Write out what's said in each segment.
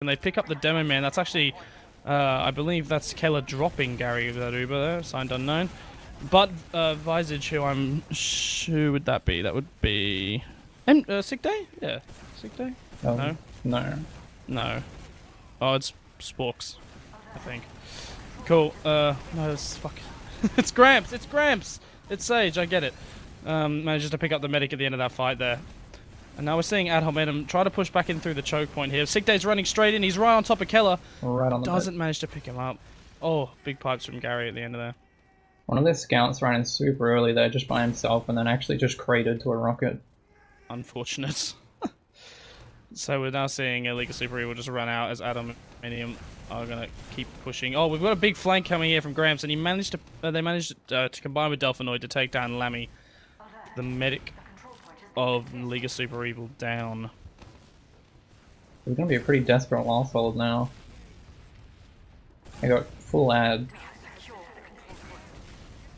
and they pick up the demo man. That's actually, I believe that's Keller dropping Gary with that Uber there, signed unknown. But Visage, who would that be? That would be Sick Day? Yeah, Sick Day? No? No. No. Oh, it's Sporks, I think. Cool. No, it's fuck. It's Gramps! It's Gramps! It's Sage, I get it. Manages to pick up the medic at the end of that fight there. And now we're seeing Ad Hominem try to push back in through the choke point here. Sick Day's running straight in. He's right on top of Keller. Right on the Doesn't manage to pick him up. Oh, big pipes from Gary at the end of there. One of their scouts ran in super early there just by himself and then actually just cratered to a rocket. Unfortunate. So we're now seeing a League of Super Evil just run out as Adam and him are going to keep pushing. Oh, we've got a big flank coming here from Gramps, and he managed to they managed to combine with Delphinoid to take down Lammy, the medic of League of Super Evil, down. It's going to be a pretty desperate last hold now. They got full ad.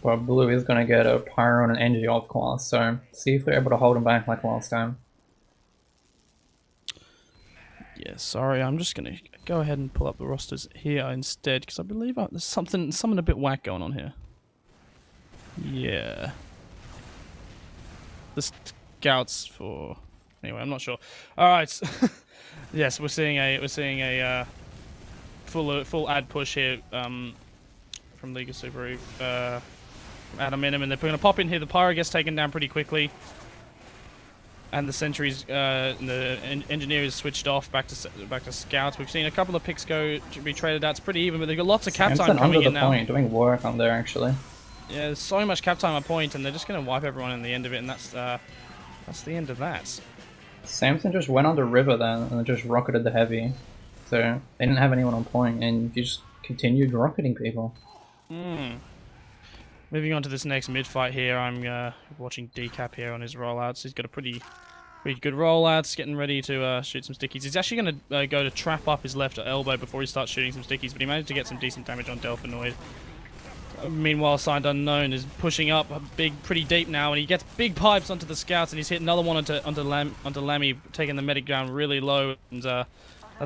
Well, Blue is going to get a Pyro and an Energy off class, so see if they're able to hold him back like last time. Yeah, sorry, I'm just going to go ahead and pull up the rosters here instead, because I believe there's something a bit whack going on here. Yeah. The scouts for... Anyway, I'm not sure. Alright. Yes, we're seeing a full ad push here from League of Super Evil. Adam Minim, and they're going to pop in here. The Pyro gets taken down pretty quickly. And the sentries, the engineer is switched off back to scouts. We've seen a couple of picks go to be traded out. It's pretty even, but they've got lots of cap time coming in now. Point, doing work on there actually. Yeah, there's so much cap time on point, and they're just going to wipe everyone in the end of it, and that's the end of that. Samson just went under river then and just rocketed the heavy, so they didn't have anyone on point, and you just continued rocketing people. Moving on to this next mid fight here, I'm watching Decap here on his rollouts. He's got a pretty good rollouts, getting ready to shoot some stickies. He's actually going to go to trap up his left elbow before he starts shooting some stickies, but he managed to get some decent damage on Delphinoid. Meanwhile, Signed Unknown is pushing up pretty deep now, and he gets big pipes onto the scouts, and he's hit another one onto Lammy, taking the medic down really low, and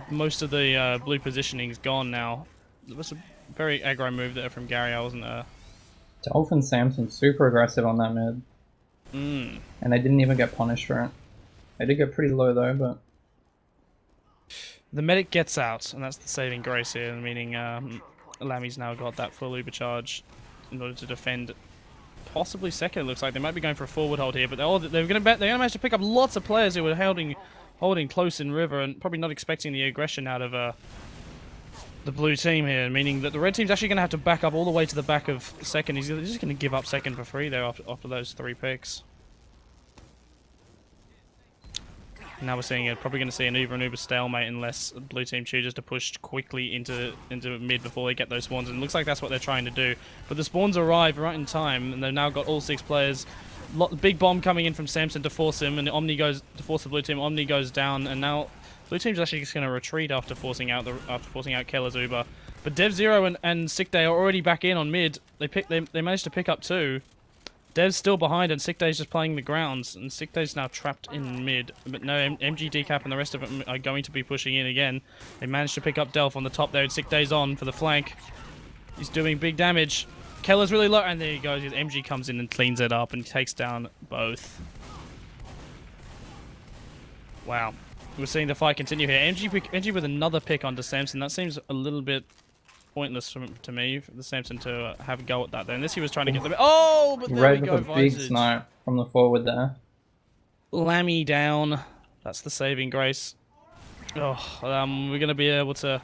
most of the blue positioning is gone now. It was a very aggro move there from Gary. I wasn't... Dolphin Samson super aggressive on that mid. And they didn't even get punished for it. They did get pretty low though, but... The medic gets out, and that's the saving grace here, meaning Lammy's now got that full uber charge in order to defend possibly second. It looks like they might be going for a forward hold here, but they're going to manage to pick up lots of players who were holding close in river and probably not expecting the aggression out of the blue team here, meaning that the red team's actually going to have to back up all the way to the back of second. He's just going to give up second for free there after those 3 picks. Now we're seeing probably going to see an Uber and Uber stalemate unless the blue team chooses to push quickly into mid before they get those spawns, and it looks like that's what they're trying to do. But the spawns arrive right in time, and they've now got all 6 players. Big bomb coming in from Samson to force him, and Omni goes to force the blue team. Omni goes down, and now blue team's actually just going to retreat after forcing out Keller's Uber. But Dev Zero and Sick Day are already back in on mid. They managed to pick up 2. Dev's still behind, and Sick Day's just playing the grounds, and Sick Day's now trapped in mid. But no, MG, Decap, and the rest of them are going to be pushing in again. They managed to pick up Delph on the top there, and Sick Day's on for the flank. He's doing big damage. Keller's really low, and there he goes. MG comes in and cleans it up and takes down both. Wow. We're seeing the fight continue here. MG with another pick onto Samson. That seems a little bit pointless to me, for the Samson to have a go at that there. Unless he was trying to get the... Oh, but there we go, with a big snipe from the forward there. Lammy down. That's the saving grace. Oh, we're going to be able to...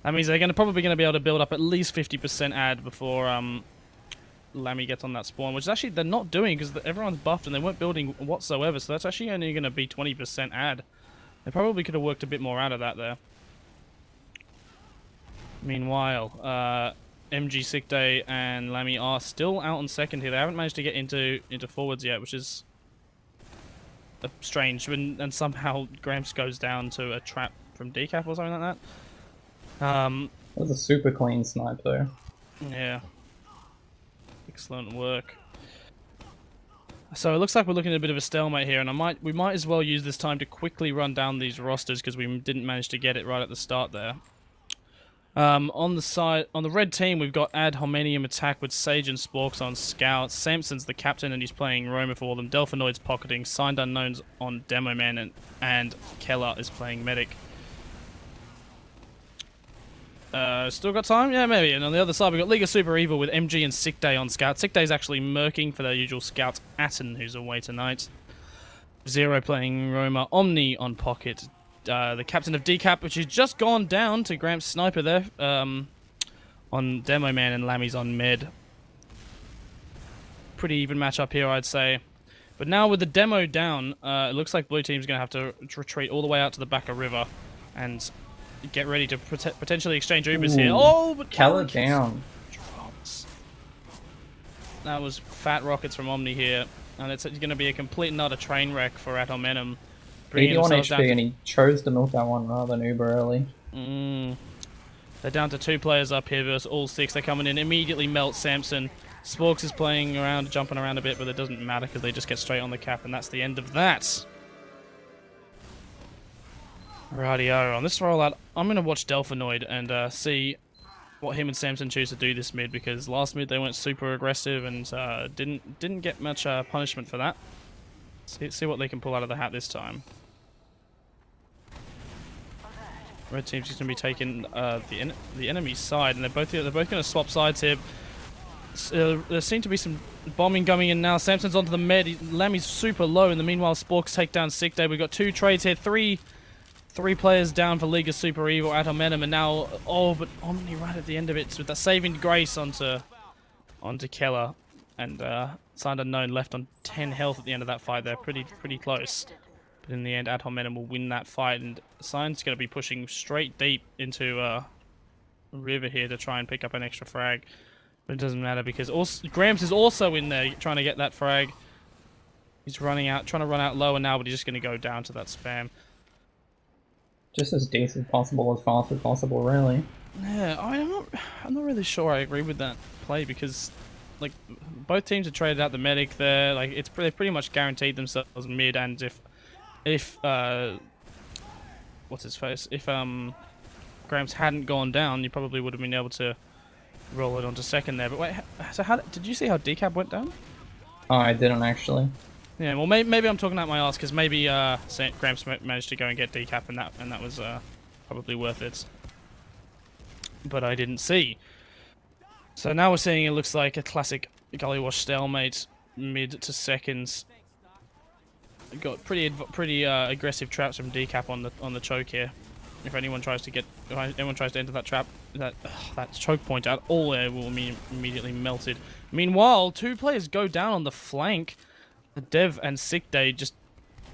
That means they're probably going to be able to build up at least 50% ad before Lammy gets on that spawn, which is actually they're not doing because everyone's buffed and they weren't building whatsoever, so that's actually only going to be 20% ad. They probably could have worked a bit more out of that there. Meanwhile, MG, Sick Day, and Lammy are still out on second here. They haven't managed to get into forwards yet, which is strange. And somehow Gramps goes down to a trap from Decap or something like that. That was a super clean snipe though. Yeah. Excellent work. So it looks like we're looking at a bit of a stalemate here, and we might as well use this time to quickly run down these rosters because we didn't manage to get it right at the start there. On the red team, we've got hominem attack with Sage and Sporks on Scout. Samson's the captain and he's playing Roma for them. Delphinoid's pocketing. Signed Unknowns on Demo Man, and Keller is playing Medic. Still got time? Yeah, maybe. And on the other side, we've got League of Super Evil with MG and Sick Day on Scout. Sick Day's actually murking for their usual Scout Atten, who's away tonight. Zero playing Roma. Omni on Pocket. The captain of Decap, which has just gone down to Gramps Sniper there, on Demo Man, and Lammy's on Med. Pretty even matchup here, I'd say. But now with the demo down, it looks like blue team's going to have to retreat all the way out to the back of river and get ready to potentially exchange Ubers here. Oh, but Keller down. Drops. That was fat rockets from Omni here, and it's going to be a complete and utter train wreck for Atomenum. 81 HP, and he chose to milk that one rather than Uber early. They're down to 2 players up here versus all 6. They're coming in, immediately melt Samson. Sporks is playing around, jumping around a bit, but it doesn't matter because they just get straight on the cap, and that's the end of that. Rightio, on this rollout, I'm going to watch Delphinoid and see what him and Samson choose to do this mid, because last mid they went super aggressive and didn't get much punishment for that. See what they can pull out of the hat this time. Red team's just going to be taking the enemy's side, and they're both going to swap sides here. There seems to be some bombing coming in now. Samson's onto the med. Lammy's super low. In the meanwhile, Sporks take down Sick Day. We've got 2 trades here. Three players down for League of Super Evil, Atomenum, and now but Omni right at the end of it with that saving grace onto Keller, and Signed Unknown left on 10 health at the end of that fight. They're pretty close. But in the end, Atomenum will win that fight, and Signed's going to be pushing straight deep into River here to try and pick up an extra frag. But it doesn't matter because Gramps is also in there trying to get that frag. He's trying to run out lower now, but he's just going to go down to that spam. Just as decent as possible, as fast as possible, really. Yeah, I'm not really sure I agree with that play, because like both teams have traded out the medic there. Like they pretty much guaranteed themselves mid, and if what's his face? If Gramps hadn't gone down, you probably would have been able to roll it onto second there. But wait, so how did you see how Decap went down? Oh, I didn't actually. Yeah, well, maybe I'm talking out my ass, because maybe Gramps managed to go and get Decap, and that was probably worth it. But I didn't see. So now we're seeing it looks like a classic Gully Wash stalemate, mid to seconds. We've got pretty aggressive traps from Decap on the choke here. If anyone tries to enter that trap, that choke point out, all air will be immediately melted. Meanwhile, 2 players go down on the flank. Dev and Sick Day just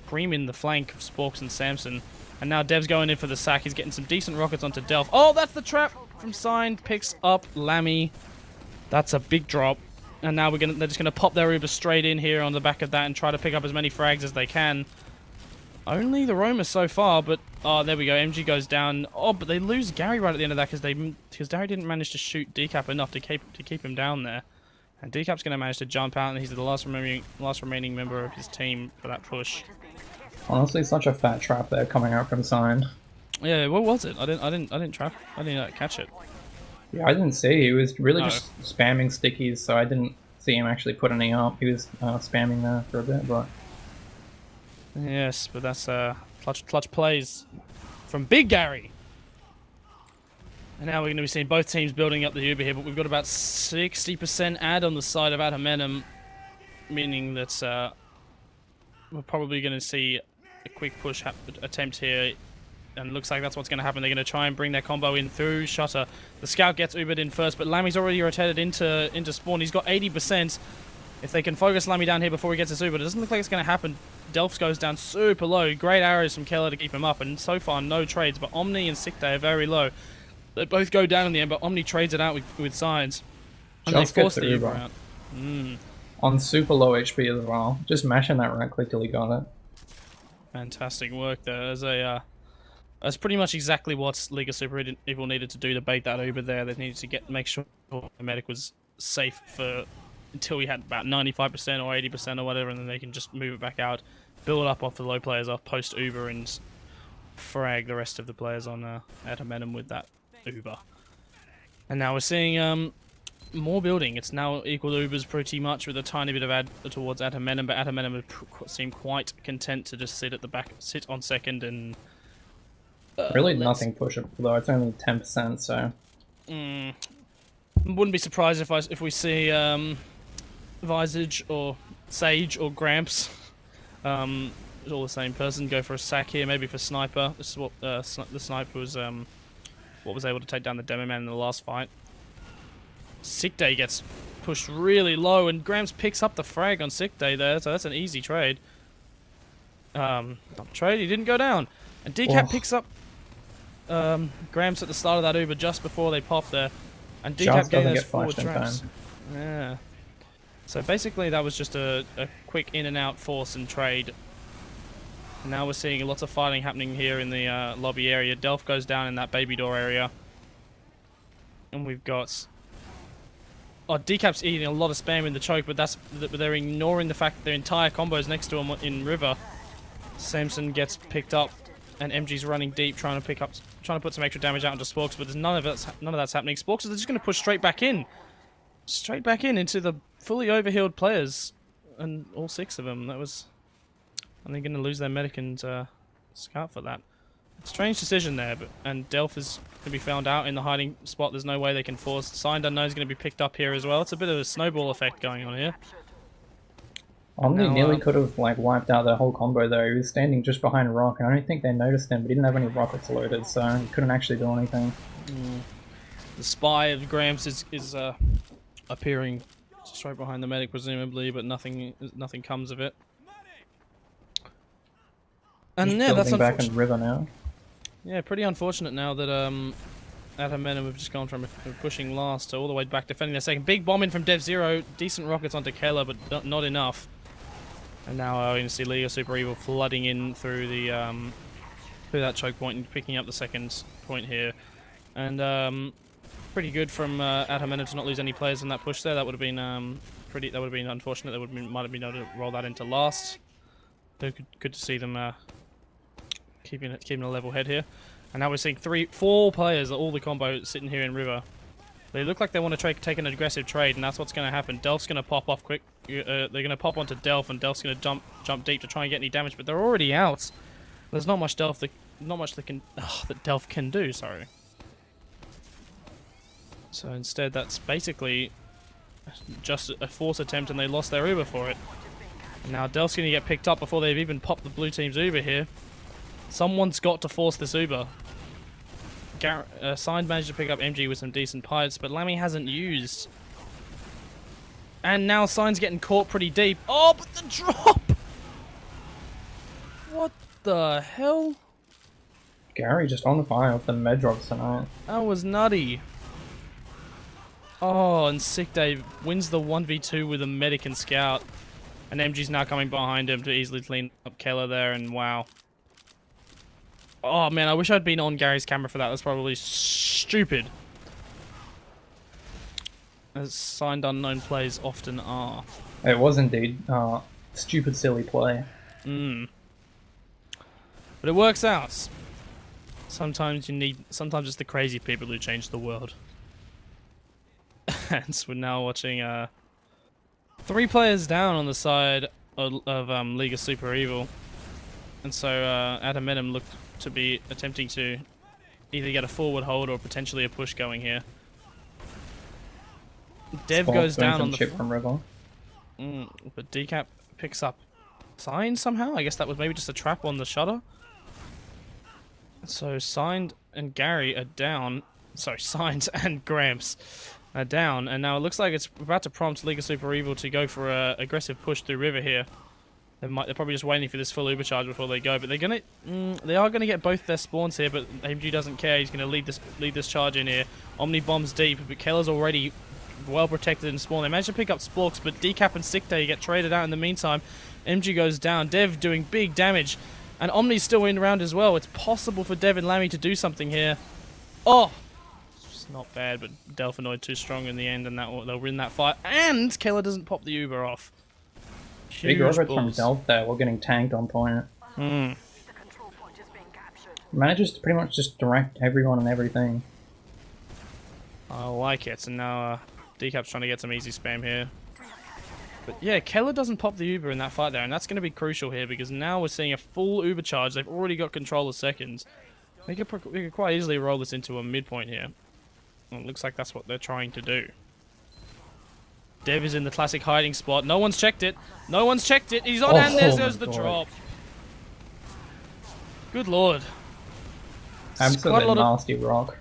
cream in the flank of Sporks and Samson. And now Dev's going in for the sack. He's getting some decent rockets onto Delph. Oh, that's the trap from Signed. Picks up Lammy. That's a big drop. And now they're just gonna pop their Uber straight in here on the back of that and try to pick up as many frags as they can. Only the Roma so far, but there we go. MG goes down. Oh, but they lose Gary right at the end of that because Gary didn't manage to shoot Decap enough to keep him down there. And Decap's going to manage to jump out, and he's the last remaining member of his team for that push. Honestly, such a fat trap there coming out from Signed. Yeah, what was it? I didn't catch it. Yeah, I didn't see. He was really just spamming stickies, so I didn't see him actually put any up. He was spamming there for a bit, but yes, but that's clutch plays from Big Gary. And now we're going to be seeing both teams building up the Uber here, but we've got about 60% add on the side of Atomenum, meaning that we're probably going to see a quick push attempt here, and it looks like that's what's going to happen. They're going to try and bring their combo in through Shutter. The Scout gets Ubered in first, but Lammy's already rotated into spawn. He's got 80%. If they can focus Lammy down here before he gets his Uber, it doesn't look like it's going to happen. Delphs goes down super low. Great arrows from Keller to keep him up, and so far no trades, but Omni and Sick Day are very low. They both go down in the end, but Omni trades it out with Sides. And just they force the Uber out. On super low HP as well. Just mashing that right click till he got it. Fantastic work there. That's pretty much exactly what League of Super Evil needed to do to bait that Uber there. They needed to make sure the medic was safe for until we had about 95% or 80% or whatever, and then they can just move it back out, build up off the low players off post Uber, and frag the rest of the players on at hominem with that Uber. And now we're seeing more building. It's now equal to Ubers pretty much, with a tiny bit of add towards at hominem, but at hominem seem quite content to just sit at the back, sit on second, and really nothing pushable though. It's only 10%, so. Wouldn't be surprised if we see Visage or Sage or Gramps, all the same person, go for a sack here, maybe for Sniper. This is what the Sniper was what was able to take down the Demo Man in the last fight. Sick Day gets pushed really low, and Gramps picks up the frag on Sick Day there, so that's an easy trade. Not trade, he didn't go down. And Decap picks up Gramps at the start of that Uber just before they pop there. And Decap getting those forward traps. Yeah. So basically that was just a quick in and out force and trade. And now we're seeing lots of fighting happening here in the lobby area. Delph goes down in that baby door area. And we've got... Oh, Decap's eating a lot of spam in the choke, but they're ignoring the fact that their entire combo's next to him in River. Samson gets picked up, and MG's running deep, trying to put some extra damage out into Sporks, but there's none of that's happening. Sporks is just going to push straight back in into the fully overhealed players, and all 6 of them. That was, and they're going to lose their medic and scout for that. Strange decision there, and Delph is going to be found out in the hiding spot. There's no way they can force. Signed Unknown is going to be picked up here as well. It's a bit of a snowball effect going on here. Omni nearly could have like wiped out their whole combo though. He was standing just behind Rock, and I don't think they noticed him, but he didn't have any rockets loaded, so he couldn't actually do anything. The spy of Gramps is appearing just right behind the medic, presumably, but nothing comes of it. And just yeah, that's back in River now. Yeah, pretty unfortunate now that at hominem we've just gone from pushing last to all the way back defending their second. Big bomb in from Dev Zero, decent rockets onto Kayla, but not enough. And now we're going to see League of Super Evil flooding in through the through that choke point and picking up the second point here. And pretty good from at hominem to not lose any players in that push there. That would have been unfortunate. They might have been able to roll that into last. So good to see them keeping a level head here. And now we're seeing 4 players, all the combo sitting here in River. They look like they want to take an aggressive trade, and that's what's going to happen. Delph's going to pop off quick. They're going to pop onto Delph, and Delph's going to jump deep to try and get any damage, but they're already out. There's not much that Delph can do. Sorry. So instead, that's basically just a force attempt, and they lost their Uber for it. And now Delph's going to get picked up before they've even popped the blue team's Uber here. Someone's got to force this Uber. Signed managed to pick up MG with some decent pipes, but Lammy hasn't used. And now Sign's getting caught pretty deep. Oh, but the drop! What the hell? Gary just on fire with the med drops tonight. That was nutty. Oh, and Sick Dave wins the 1v2 with a medic and scout. And MG's now coming behind him to easily clean up Keller there, and wow. Oh man, I wish I'd been on Gary's camera for that. That's probably stupid. As Signed Unknown plays often are. It was indeed stupid, silly play. But it works out. Sometimes it's the crazy people who change the world. And so we're now watching 3 players down on the side of League of Super Evil. And so at hominem looked to be attempting to either get a forward hold or potentially a push going here. Dev goes down on the chip from River. But Decap picks up Signed somehow. I guess that was maybe just a trap on the shutter. So Signed and Gary are down. Sorry, Signed and Gramps are down, and now it looks like it's about to prompt League of Super Evil to go for a aggressive push through River here. They're probably just waiting for this full Uber charge before they go, but they are gonna get both their spawns here. But AMG doesn't care. He's gonna lead this charge in here. Omni bombs deep, but Keller's already well protected in spawn. They managed to pick up Sporks, but Decap and Sick Day get traded out in the meantime. MG goes down. Dev doing big damage, and Omni's still in round as well. It's possible for Dev and Lammy to do something here. Oh, Not bad, but Delphinoid too strong in the end, and they'll win that fight. And Keller doesn't pop the Uber off. Big Huge robots from balls. Delph there. We're getting tanked on point. Manages to pretty much just direct everyone and everything. I like it. And now Decap's trying to get some easy spam here. But yeah, Keller doesn't pop the Uber in that fight there, and that's going to be crucial here because now we're seeing a full Uber charge. They've already got control of seconds. We could quite easily roll this into a midpoint here. Well, it looks like that's what they're trying to do. Dev is in the classic hiding spot. No one's checked it. No one's checked it. He's on, and there goes the drop. Good lord. Absolutely nasty rock.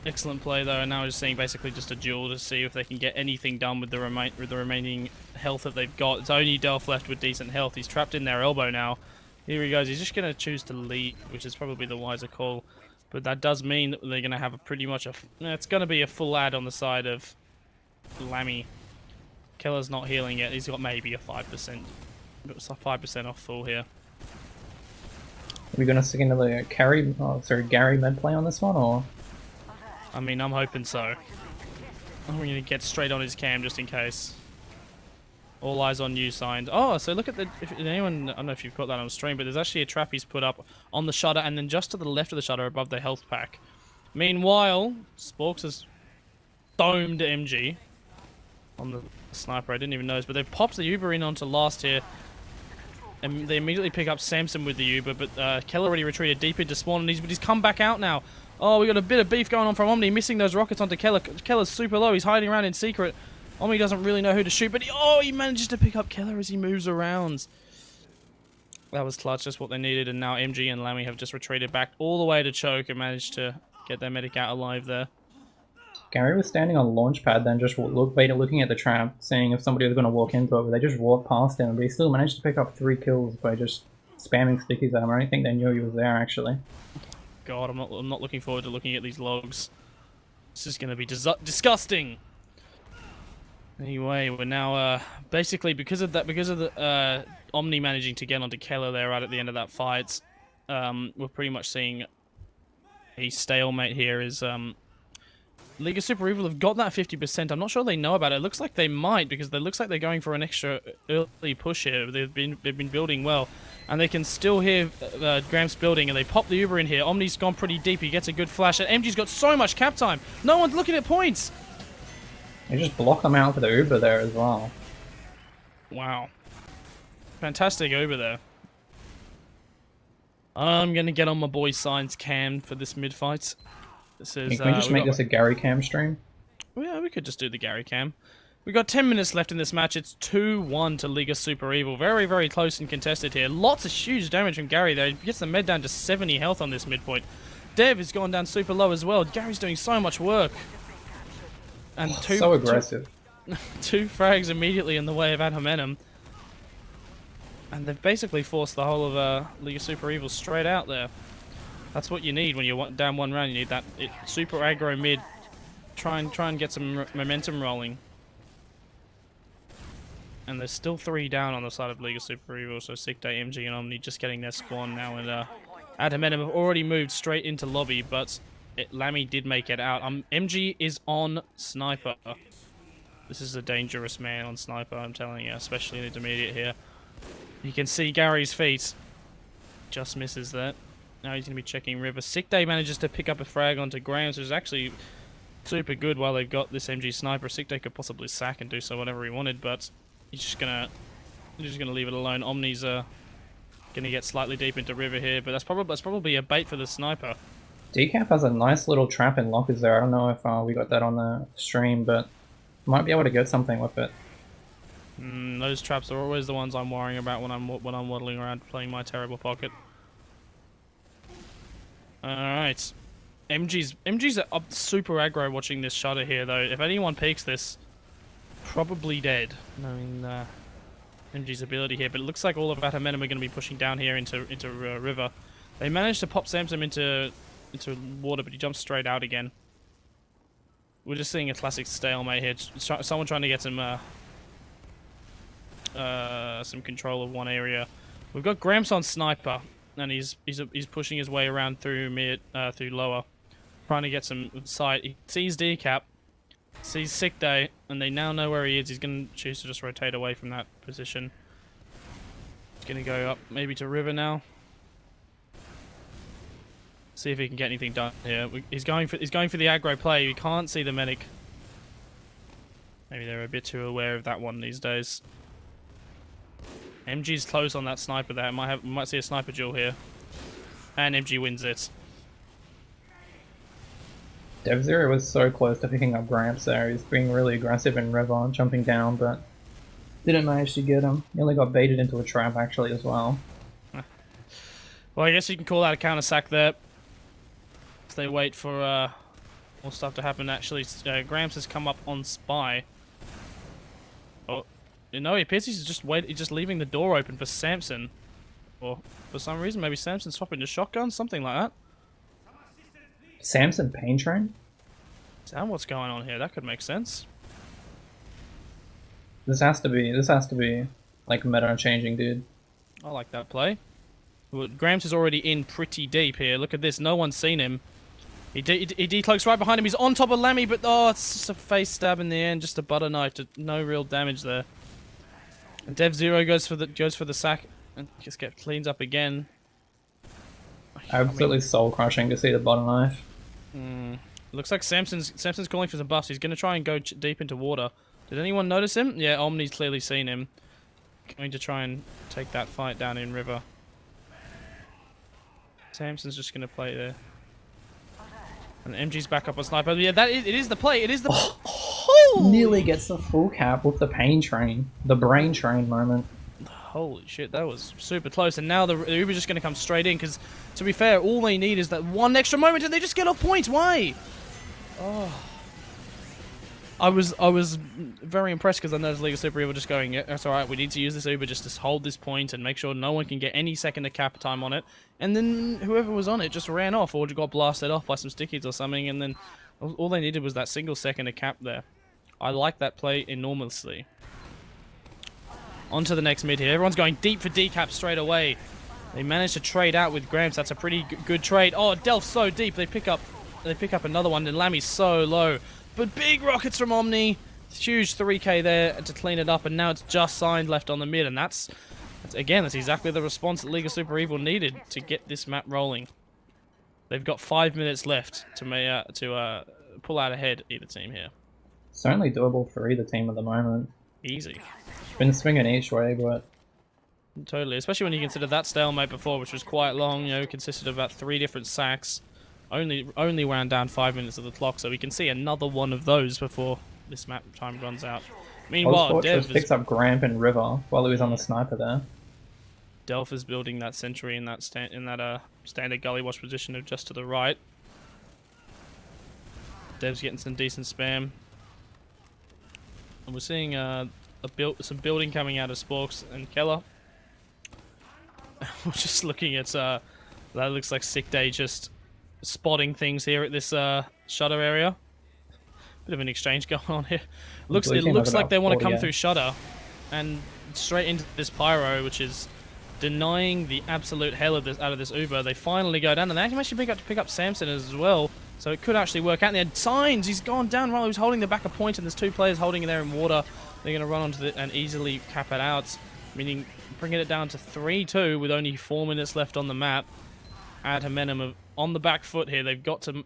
Excellent play though, and now we're just seeing basically just a duel to see if they can get anything done with the remaining health that they've got. It's only Delph left with decent health. He's trapped in their elbow now. Here he goes. He's just going to choose to leave, which is probably the wiser call. But that does mean that they're going to have it's going to be a full ad on the side of Lammy. Keller's not healing yet. He's got maybe a 5%. It's a 5% off full here. Are we going to stick into the Gary med play on this one, or? I mean, I'm hoping so. I'm going to get straight on his cam just in case. All eyes on you signed. Oh, so look at if anyone, I don't know if you've got that on stream, but there's actually a trap he's put up on the shutter and then just to the left of the shutter above the health pack. Meanwhile, Sporks has domed MG on the sniper. I didn't even notice, but they've popped the Uber in onto last here. And they immediately pick up Samson with the Uber, but Keller already retreated deep into spawn, and he's come back out now. Oh, we got a bit of beef going on from Omni, missing those rockets onto Keller. Keller's super low. He's hiding around in secret. Omni doesn't really know who to shoot, but he manages to pick up Keller as he moves around. That was clutch, just what they needed, and now MG and Lammy have just retreated back all the way to choke and managed to get their medic out alive there. Gary was standing on launch pad, then just looking at the trap, seeing if somebody was going to walk into it, but they just walked past him, but he still managed to pick up 3 kills by just spamming stickies at him. I don't think they knew he was there, actually. God, I'm not looking forward to looking at these logs. This is going to be disgusting. Anyway, we're now basically because of the Omni managing to get onto Keller there right at the end of that fight. We're pretty much seeing a stalemate here. Is League of Super Evil have got that 50%. I'm not sure they know about it. It looks like they might because it looks like they're going for an extra early push here. They've been building well, and they can still hear Gramps building, and they pop the Uber in here. Omni's gone pretty deep. He gets a good flash, and MG's got so much cap time. No one's looking at points. They just block them out for the Uber there as well. Wow. Fantastic Uber there. I'm going to get on my boy Science cam for this mid-fight. Can we just make this a Gary cam stream? Yeah, we could just do the Gary cam. We've got 10 minutes left in this match. It's 2-1 to League of Super Evil. Very, very close and contested here. Lots of huge damage from Gary there. He gets the med down to 70 health on this midpoint. Dev has gone down super low as well. Gary's doing so much work. And so aggressive. Two frags immediately in the way of ad hominem. And they've basically forced the whole of League of Super Evil straight out there. That's what you need when you're down one round. You need that super aggro mid. Try and get some momentum rolling. And there's still 3 down on the side of League of Super Evil. So Sick Day, MG, and Omni just getting their spawn now. And ad hominem have already moved straight into lobby, but Lammy did make it out. MG is on Sniper. This is a dangerous man on Sniper, I'm telling you, especially in intermediate here. You can see Gary's feet. Just misses that. Now he's going to be checking River. Sick Day manages to pick up a frag onto Grams, which is actually super good while they've got this MG Sniper. Sick Day could possibly sack and do so whatever he wanted, but he's just gonna leave it alone. Omni's gonna get slightly deep into River here, but that's probably a bait for the Sniper. Decap has a nice little trap in lockers there. I don't know if we got that on the stream, but might be able to get something with it. Those traps are always the ones I'm worrying about when I'm waddling around playing my terrible pocket. Alright. MG's super aggro watching this shutter here though. If anyone peeks this, probably dead. Knowing MG's ability here, but it looks like all of Atomenum are going to be pushing down here into River. They managed to pop Samson into water, but he jumps straight out again. We're just seeing a classic stalemate here. Someone trying to get some control of one area. We've got Gramps on Sniper. and he's pushing his way around through mid, through lower, trying to get some sight. He sees decap, sees sick day, and they now know where he is. He's going to choose to just rotate away from that position. He's going to go up maybe to river now. See if he can get anything done here. He's going for the aggro play. You can't see the medic. Maybe they're a bit too aware of that one these days. MG's close on that sniper there. We might see a sniper duel here. And MG wins it. Dev0 was so close to picking up Gramps there. He's being really aggressive in river, jumping down, but didn't manage to get him. He only got baited into a trap actually as well. Well, I guess you can call that a counter sack there. As they wait for more stuff to happen. Actually, Gramps has come up on spy. Oh, no, he appears he's just leaving the door open for Samson. Or for some reason, maybe Samson's swapping to shotgun, something like that. Samson Pain Train? Is that what's going on here? That could make sense. This has to be like meta changing, dude. I like that play. Well, Gramps is already in pretty deep here. Look at this. No one's seen him. He decloaks right behind him. He's on top of Lammy, but oh, it's just a face stab in the end. Just a butter knife. No real damage there. And Dev0 goes for the sack and just cleans up again. Absolutely soul crushing to see the butter knife. Looks like Samson's calling for some buffs. He's going to try and go deep into water. Did anyone notice him? Yeah, Omni's clearly seen him. Going to try and take that fight down in river. Samson's just going to play there. And MG's back up on sniper. Yeah, it is the play. It is the... Oh! Nearly gets the full cap with the pain train. The brain train moment. Holy shit, that was super close. And now the Uber's just going to come straight in, because, to be fair, all they need is that one extra moment, and they just get off points. Why? Oh. I was very impressed, because I noticed League of Super Evil just going, yeah, that's alright, we need to use this Uber just to hold this point and make sure no one can get any second of cap time on it. And then whoever was on it just ran off, or got blasted off by some stickies or something, and then all they needed was that single second of cap there. I like that play enormously. On to the next mid here. Everyone's going deep for decap straight away. They managed to trade out with Gramps. That's a pretty good trade. Oh, Delph's so deep. They pick up another one, and Lammy's so low. But big rockets from Omni. Huge 3k there to clean it up, and now it's just signed left on the mid, and that's exactly the response that League of Super Evil needed to get this map rolling. They've got 5 minutes left to pull out ahead either team here. It's only doable for either team at the moment. Easy. Been swinging each way, but totally, especially when you consider that stalemate before, which was quite long. You know, consisted of about 3 different sacks. Only wound down 5 minutes of the clock, so we can see another one of those before this map time runs out. Meanwhile, Dev picks up Gramp and River while he was on the sniper there. Delph is building that sentry in that standard gully watch position of just to the right. Dev's getting some decent spam, and we're seeing some building coming out of Sporks and Keller. We're just looking at that. Looks like Sick Day just spotting things here at this shutter area. Bit of an exchange going on here. It looks like they want to come through shutter and straight into this pyro, which is denying the absolute hell of out of this Uber. They finally go down, and they actually pick up Samson as well. So it could actually work out. And they had signs. He's gone down while he was holding the back of point, and there's 2 players holding it there in water. They're going to run onto and easily cap it out, meaning bringing it down to 3-2 with only 4 minutes left on the map. Add hominem on the back foot here. They've got to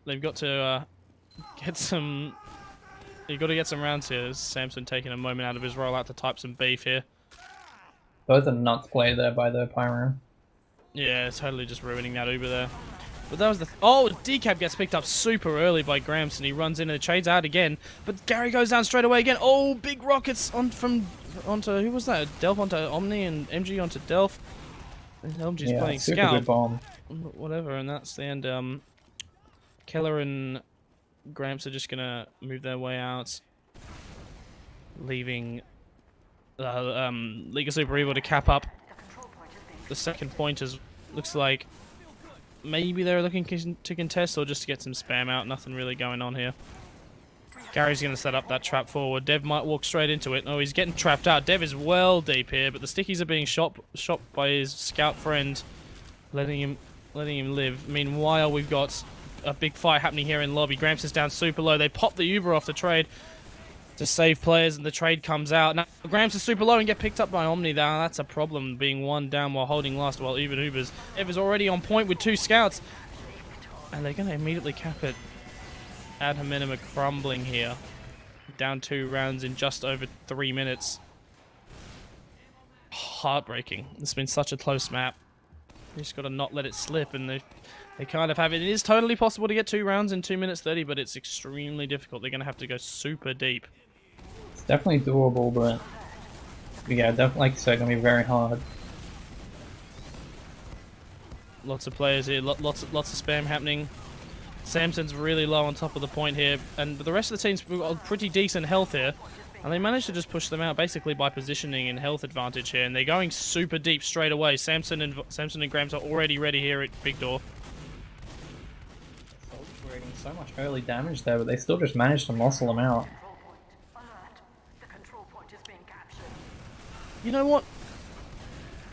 get some. You've got to get some rounds here. Samson taking a moment out of his rollout to type some beef here. Both a nuts play there by the pyro. Yeah, totally just ruining that Uber there. But that was the... Oh, Decap gets picked up super early by Gramps, and he runs in and trades out again. But Gary goes down straight away again. Oh, big rockets onto... Who was that? Delph onto Omni and MG onto Delph. And MG's playing super Scout. Good bomb. Whatever, and that's the end. Keller and Gramps are just going to move their way out, leaving League of Super Evil to cap up the second point. Looks like maybe they're looking to contest or just to get some spam out. Nothing really going on here. Gary's going to set up that trap forward. Dev might walk straight into it. Oh, he's getting trapped out. Dev is well deep here, but the stickies are being shot by his scout friend. letting him live. Meanwhile, we've got a big fight happening here in lobby. Gramps is down super low. They pop the Uber off the trade to save players, and the trade comes out. Now, Gramps is super low and get picked up by Omni. Now, that's a problem, being one down while holding last, while even Uber's already on point with 2 scouts. And they're going to immediately cap it. Ad hominem are crumbling here. Down 2 rounds in just over 3 minutes. Heartbreaking. It's been such a close map. You just got to not let it slip, and they kind of have it. It is totally possible to get 2 rounds in 2 minutes 30, but it's extremely difficult. They're going to have to go super deep. It's definitely doable, but yeah, definitely, like you said, going to be very hard. Lots of players here, lots of spam happening. Samson's really low on top of the point here, and the rest of the team's got pretty decent health here, and they managed to just push them out basically by positioning and health advantage here, and they're going super deep straight away. Samson and Grams are already ready here at Big Door. Creating so much early damage there, but they still just managed to muscle them out. You know what?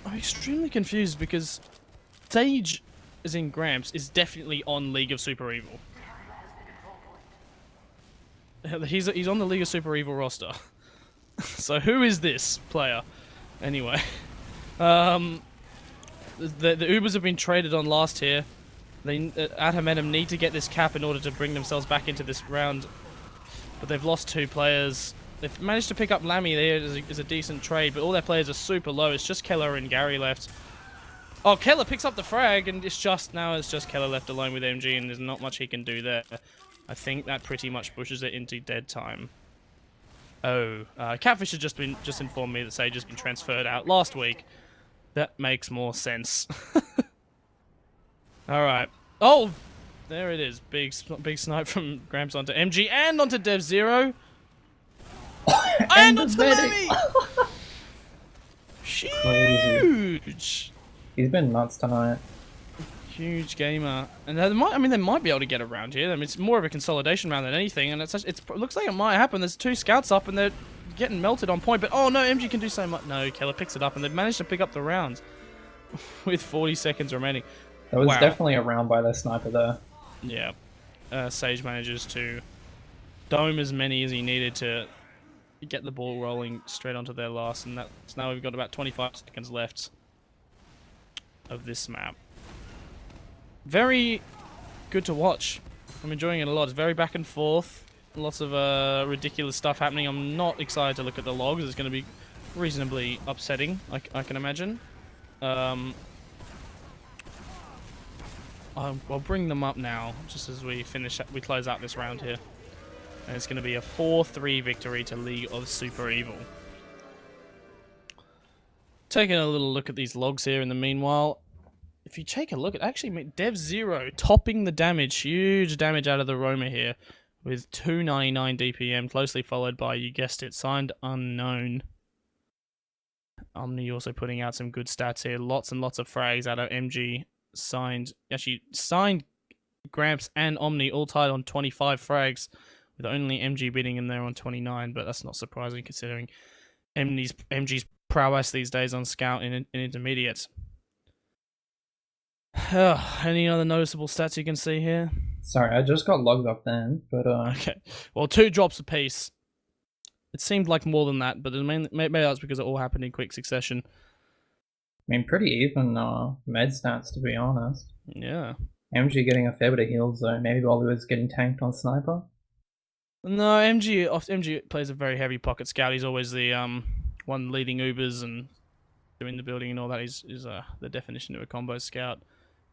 I'm extremely confused because Sage, as in Gramps, is definitely on League of Super Evil. He's on the League of Super Evil roster. So who is this player? Anyway. The Ubers have been traded on last here. They Ad hominem need to get this cap in order to bring themselves back into this round. But they've lost 2 players. They've managed to pick up Lammy there as a decent trade, but all their players are super low. It's just Keller and Gary left. Oh, Keller picks up the frag, and it's just Keller left alone with MG, and there's not much he can do there. I think that pretty much pushes it into dead time. Oh, Catfish has just informed me that Sage has been transferred out last week. That makes more sense. All right. Oh, there it is. Big snipe from Gramps onto MG and onto Dev Zero. and onto Lemmy. Huge. He's been nuts tonight. Huge gamer, and they might be able to get around here. I mean, it's more of a consolidation round than anything, and it looks like it might happen. There's 2 scouts up, and they're getting melted on point. But oh no, MG can do so much. No, Keller picks it up, and they've managed to pick up the rounds with 40 seconds remaining. That was definitely a round by their sniper there. Yeah, Sage manages to dome as many as he needed to get the ball rolling straight onto their last, and that's now we've got about 25 seconds left of this map. Very good to watch. I'm enjoying it a lot. It's very back and forth. Lots of ridiculous stuff happening. I'm not excited to look at the logs. It's going to be reasonably upsetting, I can imagine. I'll bring them up now, just as we close out this round here. And it's going to be a 4-3 victory to League of Super Evil. Taking a little look at these logs here in the meanwhile. If you take a look at actually Dev Zero topping the damage, huge damage out of the Roma here with 299 DPM, closely followed by, you guessed it, Signed Unknown. Omni also putting out some good stats here, lots and lots of frags out of MG. Signed Gramps and Omni all tied on 25 frags, with only MG bidding in there on 29, but that's not surprising considering MG's prowess these days on Scout in Intermediate. Any other noticeable stats you can see here? Sorry, I just got logged up then, but Okay. Well, 2 drops apiece. It seemed like more than that, but maybe that's because it all happened in quick succession. I mean, pretty even med stats, to be honest. Yeah. MG getting a fair bit of heals, though. Maybe while he was getting tanked on Sniper. No, MG plays a very heavy pocket scout. He's always the one leading Ubers and doing the building and all that. He's the definition of a combo scout.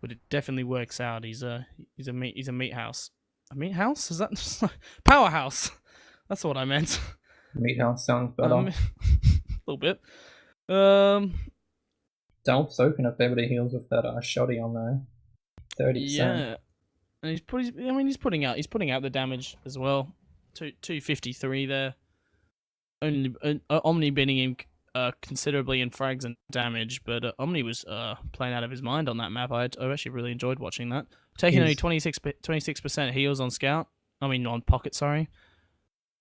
But it definitely works out. He's a meat house. A meat house? Is that powerhouse? That's what I meant. Meat house sounds better. A little bit. Delph soaking a fair bit of heals with that shoddy on there. 30%. Yeah, and he's putting out the damage as well. 253 there. Only Omni beating him considerably in frags and damage, but Omni was playing out of his mind on that map. I actually really enjoyed watching that. Taking only 26% heals on Scout. I mean, on Pocket, sorry.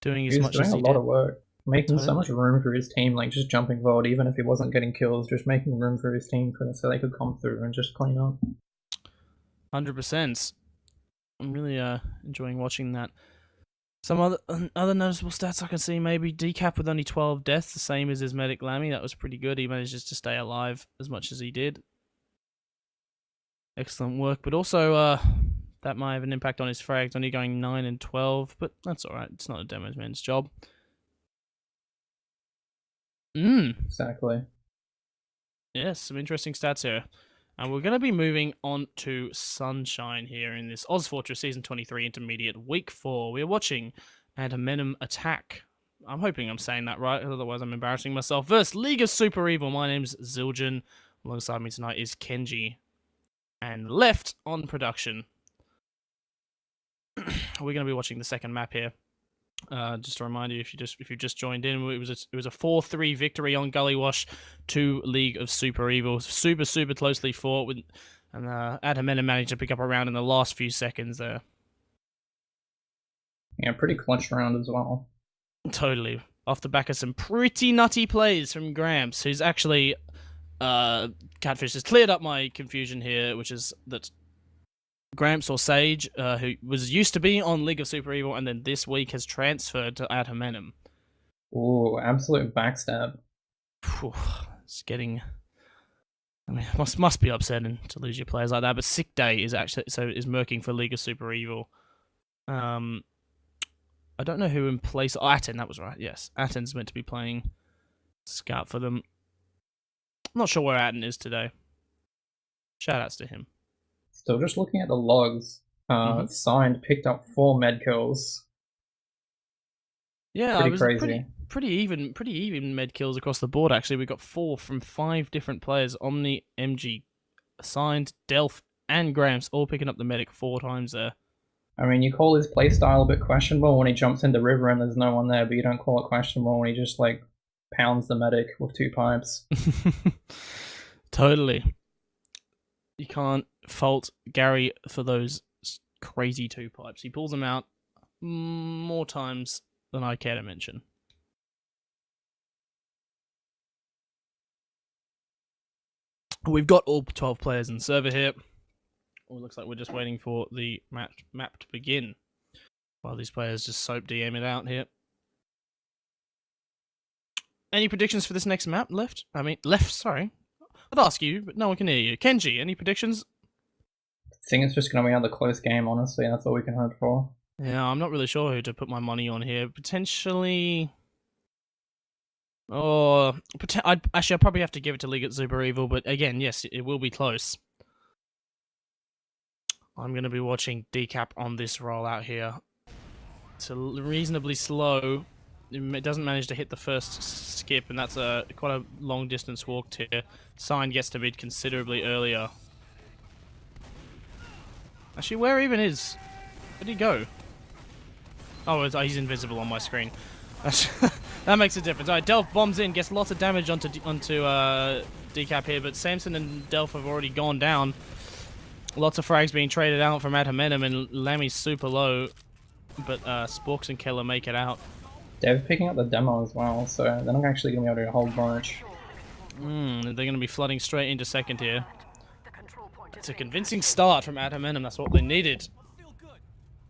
Doing as much as he did. He's doing a lot of work. making so much room for his team, like just jumping forward, even if he wasn't getting kills, just making room for his team so they could come through and just clean up. 100%. I'm really enjoying watching that. Some other noticeable stats I can see, maybe Decap with only 12 deaths, the same as his medic Lammy. That was pretty good. He managed just to stay alive as much as he did. Excellent work, but also that might have an impact on his frags, only going 9 and 12, but that's alright. It's not a damage man's job. Exactly. Yes, some interesting stats here. And we're going to be moving on to Sunshine here in this ozfortress Season 23 Intermediate Week 4. We're watching hominem attack. I'm hoping I'm saying that right, otherwise I'm embarrassing myself. Versus League of Super Evil. My name's Zildjian. Alongside me tonight is Kenji. And left on production. We're going to be watching the second map here. Just to remind you, if you just joined in, it was a 4-3 victory on Gully Wash to League of Super Evil. Super closely fought, and hominem managed to pick up a round in the last few seconds there. Yeah, pretty clutch round as well. Totally. Off the back of some pretty nutty plays from Gramps, who's actually Catfish has cleared up my confusion here, which is that Gramps or Sage, who was used to be on League of Super Evil and then this week has transferred to hominem. Ooh, absolute backstab. It's getting... I mean, must be upsetting to lose your players like that, but Sick Day is murking for League of Super Evil. I don't know who in place... Oh, Aten, that was right, yes. Aten's meant to be playing Scout for them. I'm not sure where Aten is today. Shoutouts to him. Still just looking at the logs. Signed picked up 4 med kills. Yeah, pretty it was crazy. Pretty even med kills across the board. Actually, we got 4 from 5 different players. Omni, MG, Signed, Delph, and Gramps all picking up the medic 4 times there. I mean, you call his playstyle a bit questionable when he jumps into river and there's no one there, but you don't call it questionable when he just like pounds the medic with 2 pipes. Totally. You can't fault Gary for those crazy 2 pipes. He pulls them out more times than I care to mention. We've got all 12 players in the server here. It looks like we're just waiting for the map to begin. While these players just soap DM it out here. Any predictions for this next map? Left, sorry. I'd ask you, but no one can hear you. Kenji, any predictions? I think it's just going to be another close game, honestly. That's all we can hope for. Yeah, I'm not really sure who to put my money on here. Potentially... I'd probably have to give it to League of Super Evil, but again, yes, it will be close. I'm going to be watching Decap on this rollout here. It's reasonably slow. It doesn't manage to hit the first skip, and that's quite a long distance walk here. Sign gets to mid considerably earlier. Actually, where even is? Where'd he go? Oh, he's invisible on my screen. That makes a difference. Alright, Delph bombs in, gets lots of damage onto Decap here, but Samson and Delph have already gone down. Lots of frags being traded out from hominem, and Lammy's super low, but Sporks and Keller make it out. They're picking up the demo as well, so they're not actually going to be able to hold much. They're going to be flooding straight into second here. It's a convincing start from hominem, that's what they needed.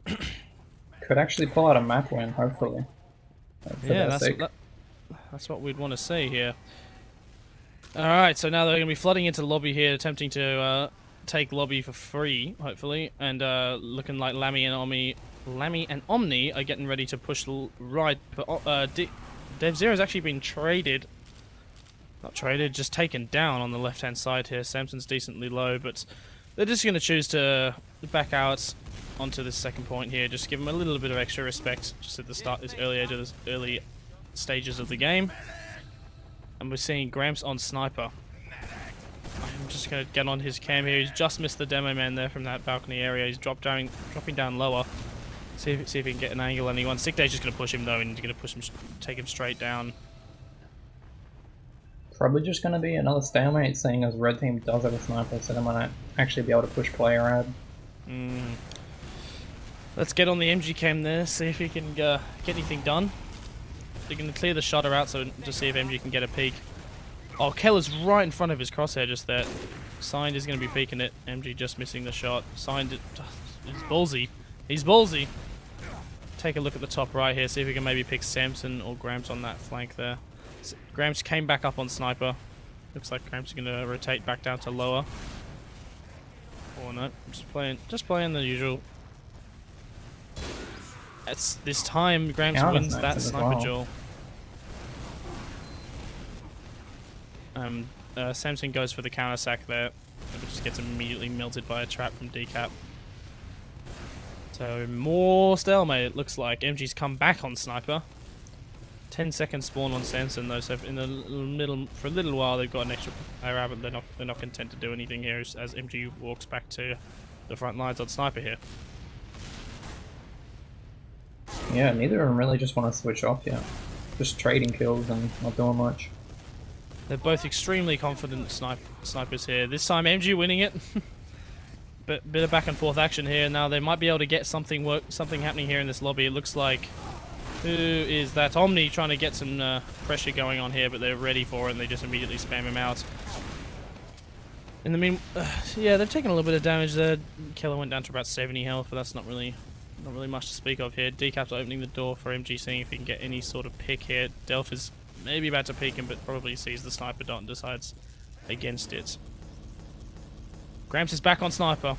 Could actually pull out a map win, hopefully. Yeah, that's what we'd want to see here. Alright, so now they're going to be flooding into the lobby here, attempting to take lobby for free, hopefully, and looking like Lammy and Omni are getting ready to push right, but Dev Zero's actually been traded. Not traded, just taken down on the left-hand side here. Samson's decently low, but they're just going to choose to back out onto this second point here. Just give them a little bit of extra respect just at the start, this early stages of the game. And we're seeing Gramps on Sniper. I'm just going to get on his cam here. He's just missed the demo man there from that balcony area. He's dropping down lower. See if he can get an angle on anyone. Sick Day's just going to push him though, and he's going to push him, take him straight down. Probably just going to be another stalemate, seeing as red team does have a sniper, so they might actually be able to push player out. Let's get on the MG cam there, see if he can get anything done. gonna clear the shutter out so to see if MG can get a peek. Oh, Keller's right in front of his crosshair just there. Signed is gonna be peeking it. MG just missing the shot. Signed it. He's ballsy. He's ballsy. Take a look at the top right here. See if we can maybe pick Samson or Gramps on that flank there. Gramps came back up on sniper. Looks like Gramps is gonna rotate back down to lower. Or no, just playing the usual. This time Gramps wins that sniper duel. Samson goes for the counter sack there, but just gets immediately melted by a trap from Decap. So more stalemate it looks like. MG's come back on sniper. 10 seconds spawn on Samson though, so in the middle for a little while they've got an extra ARAB, but they're not content to do anything here as MG walks back to the front lines on sniper here. Yeah, neither of them really just want to switch off yet. Just trading kills and not doing much. They're both extremely confident snipers here. This time MG winning it. Bit of back and forth action here. Now they might be able to get something happening here in this lobby. It looks like who is that? Omni trying to get some pressure going on here, but they're ready for it and they just immediately spam him out. In the yeah, they've taken a little bit of damage there. Killer went down to about 70 health, but that's not really much to speak of here. Decap's opening the door for MG, seeing if he can get any sort of pick here. Delph is maybe about to peek him, but probably sees the sniper dot and decides against it. Gramps is back on sniper.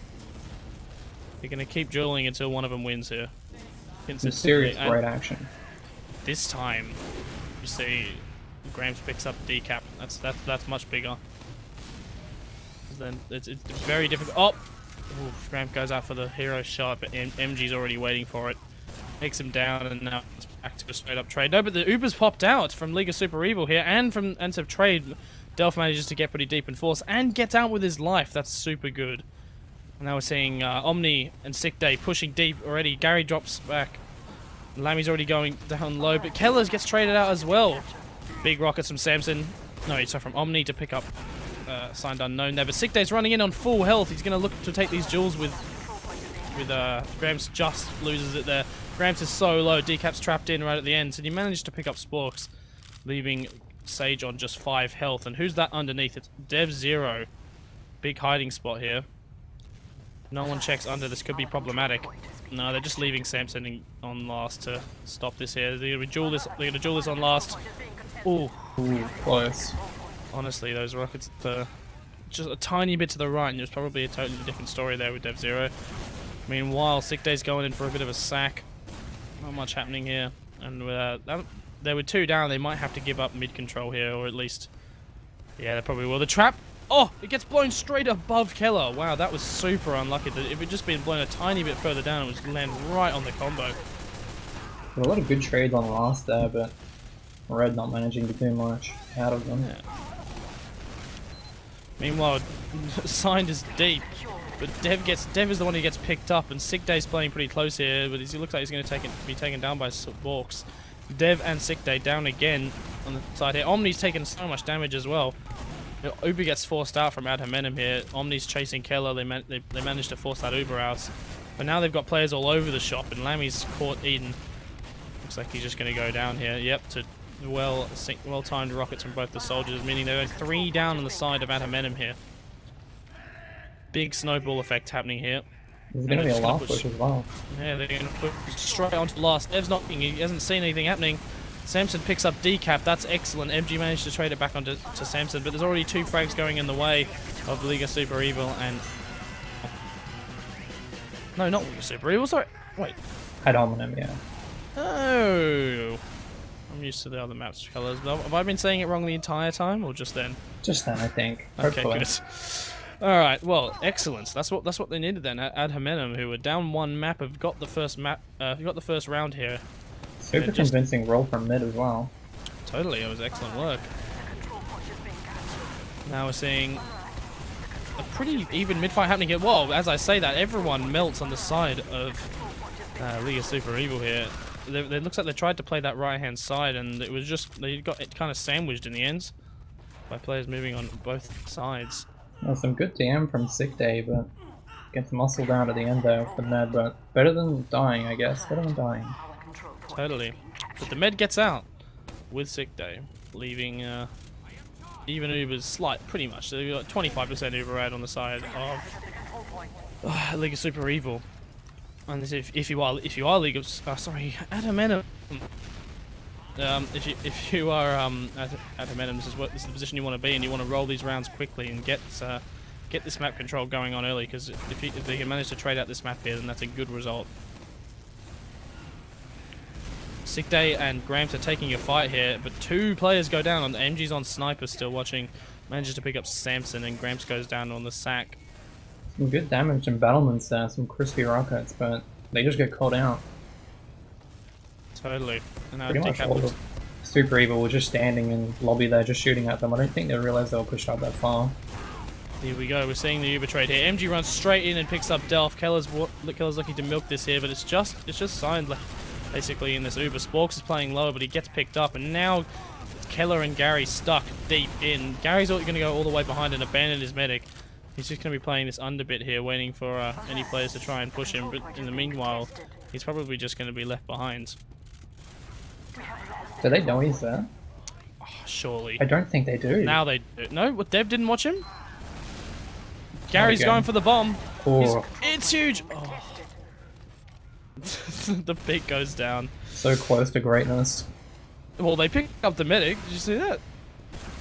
They're going to keep dueling until one of them wins here. Some serious great action. This time, you see, Gramps picks up Decap. That's much bigger. Then it's very difficult. Oh, Gramps goes out for the hero shot, but MG's already waiting for it. Takes him down, and now it's back to a straight up trade. No, but the Uber's popped out from League of Super Evil here, and from trade. Delph manages to get pretty deep in force and gets out with his life. That's super good. And now we're seeing Omni and Sick Day pushing deep already. Gary drops back. Lammy's already going down low, but Kellers gets traded out as well. Big rockets from Samson. No, sorry, from Omni to pick up Signed Unknown there. But Sick Day's running in on full health. He's going to look to take these duels with Gramps. Just loses it there. Gramps is so low. Decap's trapped in right at the end. So he managed to pick up Sporks, leaving Sage on just 5 health. And who's that underneath? It's Dev0. Big hiding spot here. No one checks under. This could be problematic. No, they're just leaving Samson on last to stop this here. They're gonna duel this on last. Ooh, close. Honestly, those rockets, just a tiny bit to the right, and there's probably a totally different story there with Dev0. Meanwhile, Sick Day's going in for a bit of a sack. Not much happening here, and there were 2 down. They might have to give up mid control here, or at least, yeah, they probably will. The trap. Oh, it gets blown straight above Keller. Wow, that was super unlucky. If it had just been blown a tiny bit further down, it would land right on the combo. There were a lot of good trades on last there, but Red not managing to do much out of them. Yeah. Meanwhile, Signed is deep, but Dev is the one who gets picked up, and Sick Day's playing pretty close here, but he looks like he's going to be taken down by Borks. Dev and Sick Day down again on the side here. Omni's taking so much damage as well. Uber gets forced out from ad hominem here. Omni's chasing Keller. They managed to force that Uber out. But now they've got players all over the shop, and Lammy's caught Eden. Looks like he's just going to go down here. Yep, to well-timed rockets from both the soldiers, meaning there are 3 down on the side of ad hominem here. Big snowball effect happening here. There's going to be a last push as well. Yeah, they're going to push straight onto the last. Dev's not. He hasn't seen anything happening. Samson picks up Decap. That's excellent. MG managed to trade it back onto Samson, but there's already 2 frags going in the way of League of Super Evil and... No, not League of Super Evil, sorry. Wait. Ad hominem, yeah. Oh. I'm used to the other maps colors. Have I been saying it wrong the entire time, or just then? Just then, I think. Okay, hopefully. Good. Alright, well, excellent. That's what they needed then. Ad hominem, who were down 1 map, have got the first round here. Super convincing roll from mid as well. Totally, it was excellent work. Now we're seeing a pretty even mid-fight happening here. Whoa, as I say that, everyone melts on the side of League of Super Evil here. It looks like they tried to play that right-hand side, and it was just, they got it kind of sandwiched in the end by players moving on both sides. Well, some good DM from Sick Day, but gets muscled down at the end there with the med, but better than dying, I guess. Better than dying. Totally. But the med gets out. with sick day, leaving even Uber's slight, pretty much. So you've got 25% Uber ad on the side of League of Super Evil. And this if you are League of Adamanum. If you are Adamanum, this is the position you want to be in. You want to roll these rounds quickly and get this map control going on early, because if they can manage to trade out this map here, then that's a good result. Sick Day and Gramps are taking a fight here, but 2 players go down. MG's on Sniper still watching, manages to pick up Samson, and Gramps goes down on the sack. Some good damage and battlements there, some crispy rockets, but they just get caught out. Totally. And Pretty much all the Super Evil were just standing in lobby there, just shooting at them. I don't think they realised they were pushed up that far. Here we go, we're seeing the Uber trade here. MG runs straight in and picks up Delph. Keller's looking to milk this here, but it's just signed basically in this Uber. Sporks is playing low, but he gets picked up, and now Keller and Gary stuck deep in. Gary's going to go all the way behind and abandon his medic. He's just going to be playing this underbit here, waiting for any players to try and push him, but in the meanwhile, he's probably just going to be left behind. Do they know he's there? Oh, surely. I don't think they do. Now they do. No? What, Dev didn't watch him? Gary's going for the bomb. Oh. It's huge. Oh. The pick goes down. So close to greatness. Well, they picked up the medic. Did you see that?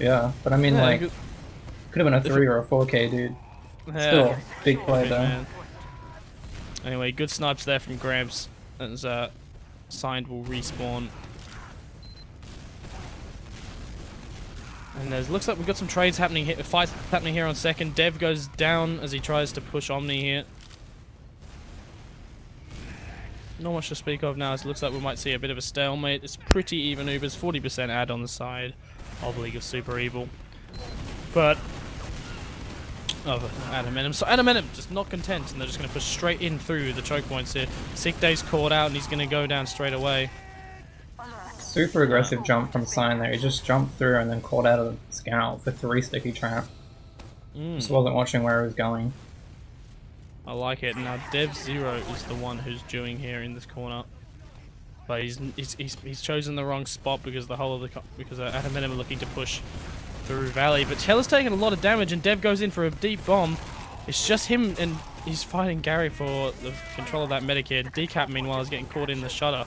Yeah, but I mean, Yeah, like, could have been a 3 or a 4K, dude. Yeah. Still, big play though. Man. Anyway, good snipes there from Gramps. As Signed will respawn. And there's looks like we've got some trades happening here, fights happening here on second. Dev goes down as he tries to push Omni here. Not much to speak of now, as it looks like we might see a bit of a stalemate. It's pretty even Ubers, 40% ad on the side of League of Super Evil. But of Adamanum. So Adamanum just not content, and they're just going to push straight in through the choke points here. Sick Day's caught out, and he's going to go down straight away. Super aggressive jump from Sign there. He just jumped through and then caught out of the scout for 3 sticky trap. Just wasn't watching where he was going. I like it. Now Dev Zero is the one who's doing here in this corner, but he's chosen the wrong spot because the whole of the because Adamanum are looking to push through Valley. But Teller's taking a lot of damage, and Dev goes in for a deep bomb. It's just him, and he's fighting Gary for the control of that medic here. Decap meanwhile is getting caught in the shutter.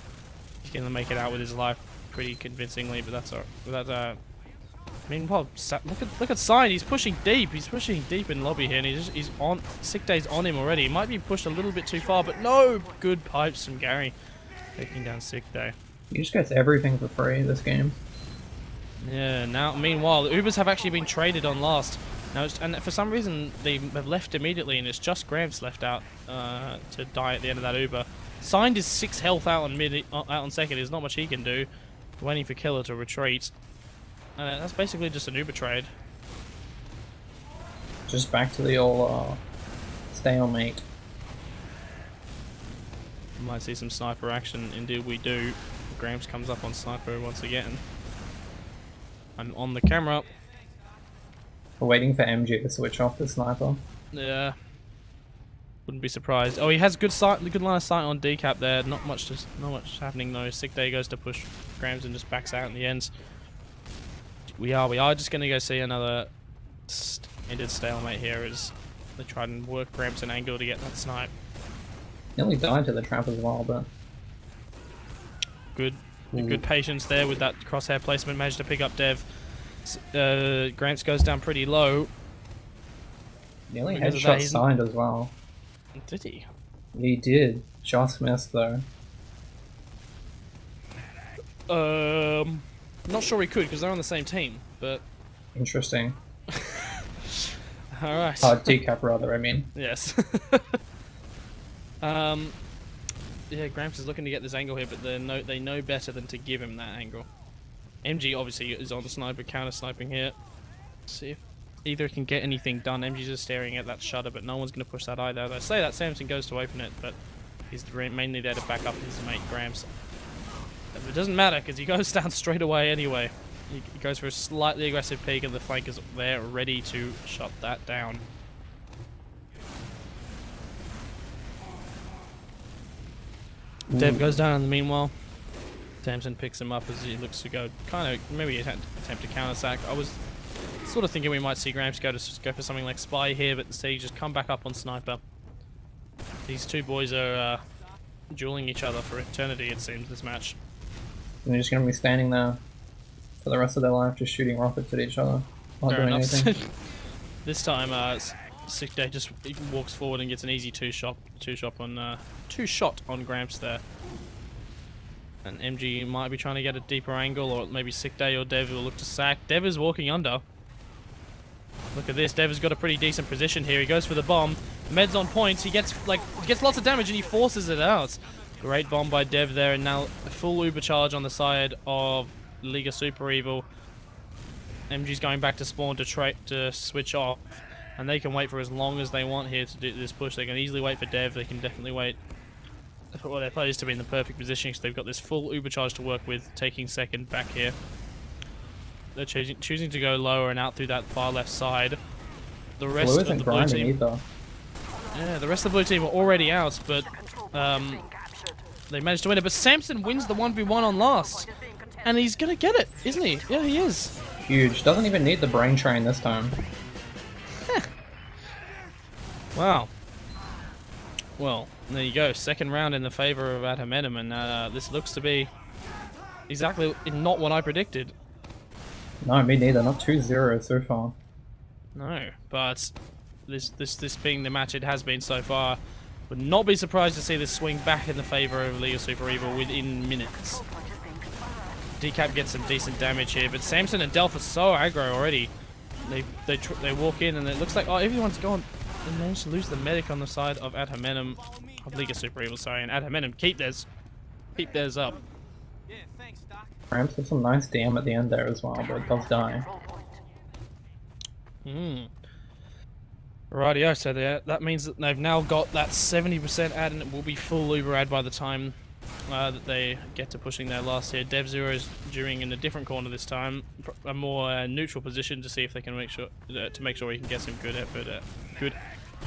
He's going to make it out with his life pretty convincingly, but that's I mean, well, look at Sign. He's pushing deep. He's pushing deep in lobby here, and he's on. Sick Day's on him already. He might be pushed a little bit too far, but no, good pipes from Gary, taking down Sick Day. He just gets everything for free this game. Yeah. Now, meanwhile, the Ubers have actually been traded on last. Now, and for some reason they have left immediately, and it's just Gramps left out to die at the end of that Uber. Signed is 6 health out on mid, out on second. There's not much he can do. Waiting for Killer to retreat. That's basically just an Uber trade. Just back to the old stalemate. Might see some sniper action. Indeed we do. Gramps comes up on sniper once again. I'm on the camera. We're waiting for MG to switch off the sniper. Yeah. Wouldn't be surprised. Oh, he has good line of sight on Decap there. Not much happening though. Sick Day goes to push Gramps and just backs out in the end. We are just going to go see another ended stalemate here as they try and work Gramps and angle to get that snipe. Nearly died to the trap as well, but good patience there with that crosshair placement. Managed to pick up Dev. Gramps goes down pretty low. Nearly headshot Signed as well. Did he? He did. Just missed though. Not sure we could because they're on the same team, but interesting. Alright. Decap rather, I mean. Yes. Yeah, Gramps is looking to get this angle here, but they know better than to give him that angle. MG obviously is on the sniper, counter sniping here. See if either can get anything done. MG's just staring at that shutter, but no one's going to push that either. They say that Samson goes to open it, but he's mainly there to back up his mate Gramps. But it doesn't matter because he goes down straight away anyway. He goes for a slightly aggressive peek, and the flank is there ready to shut that down. Dev goes down in the meanwhile. Samson picks him up as he looks to go, kind of maybe attempt to counter sack. I was sort of thinking we might see Gramps go for something like Spy here, but instead just come back up on Sniper. These two boys are dueling each other for eternity, it seems, this match. And they're just going to be standing there for the rest of their life, just shooting rockets at each other. Not Fair doing enough. anything. This time, Sick Day just walks forward and gets an easy two shot on Gramps there. And MG might be trying to get a deeper angle, or maybe Sick Day or Dev will look to sack. Dev is walking under. Look at this. Dev has got a pretty decent position here. He goes for the bomb. Med's on point. He gets lots of damage and he forces it out. Great bomb by Dev there, and now a full Uber charge on the side of Liga Super Evil. MG's going back to spawn to switch off, and they can wait for as long as they want here to do this push. They can easily wait for Dev. They can definitely wait for their players to be in the perfect position, because they've got this full Uber charge to work with, taking second back here. They're choosing to go lower and out through that far left side. The rest of the blue team, either. yeah, the rest of the blue team are already out, but they managed to win it. But Samson wins the 1v1 on last, and he's gonna get it, isn't he? Yeah, he is. Huge. Doesn't even need the brain train this time. Wow. Well, there you go. Second round in the favor of hominem, and this looks to be exactly not what I predicted. No, me neither. Not 2-0 so far. No, but this being the match it has been so far, would not be surprised to see this swing back in the favor of Liga Super Evil within minutes. Decap gets some decent damage here, but Samson and Delph are so aggro already. They walk in and it looks like, oh, everyone's gone. They managed to lose the medic on the side of hominem, of Liga Super Evil, sorry, and hominem keep theirs up. Gramps has some nice DM at the end there as well, but it does die. Rightio, so that means that they've now got that 70% ad, and it will be full Uber ad by the time that they get to pushing their last here. Dev Zero is during in a different corner this time, a more neutral position to see if they can make sure he can get some good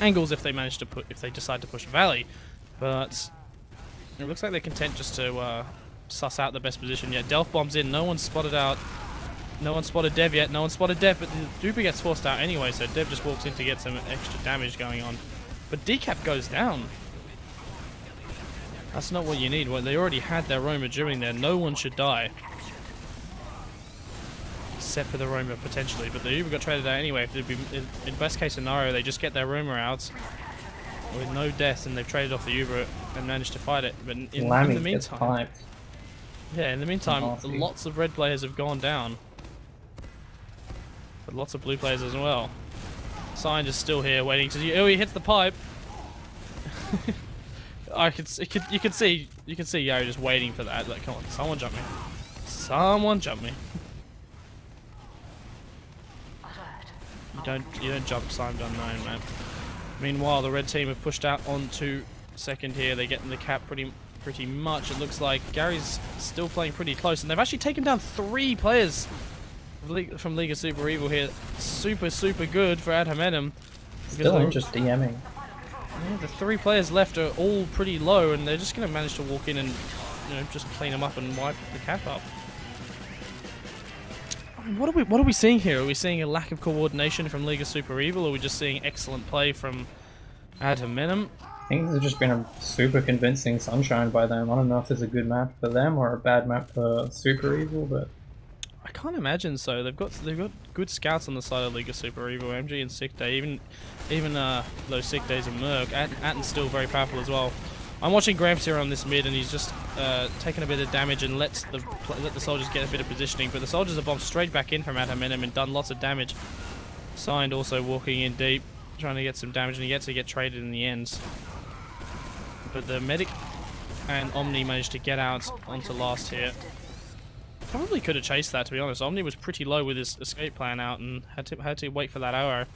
angles if they decide to push Valley. But it looks like they're content just to suss out the best position. Yeah, Delph bombs in. No one's spotted Dev yet. No one spotted Dev, but Duper gets forced out anyway, so Dev just walks in to get some extra damage going on. But Decap goes down. That's not what you need. Well, they already had their Roma during there. No one should die. Except for the Roma, potentially. But the Uber got traded out anyway. In best case scenario, they just get their Roma out with no deaths, and they've traded off the Uber and managed to fight it. But in the meantime... Yeah, in the meantime, lots of red players have gone down. But lots of blue players as well. Sign is still here waiting to... Oh, he hits the pipe! You can see Yo just waiting for that. Like, come on, someone jump me. Someone jump me. You don't jump Signed Unknown, man. Meanwhile, the red team have pushed out onto second here. They're getting the cap pretty much. It looks like Gary's still playing pretty close, and they've actually taken down 3 players from Liga Super Evil here. Super good for hominem. Still just DMing. Yeah, the 3 players left are all pretty low, and they're just going to manage to walk in and just clean them up and wipe the cap up. I mean, what are we seeing here? Are we seeing a lack of coordination from Liga Super Evil, or are we just seeing excellent play from hominem? I think this has just been a super convincing Sunshine by them. I don't know if it's a good map for them or a bad map for Super Evil, but I can't imagine so. They've got good scouts on the side of Liga Super Evil. MG and Sick Day, even those Sick Days of Merc. Atten's still very powerful as well. I'm watching Gramps here on this mid, and he's just taking a bit of damage and let the soldiers get a bit of positioning. But the soldiers are bombed straight back in from hominem and done lots of damage. Signed also walking in deep, trying to get some damage, and he gets to get traded in the end. But the medic and Omni managed to get out onto last here. Probably could have chased that, to be honest. Omni was pretty low with his escape plan out and had to wait for that arrow.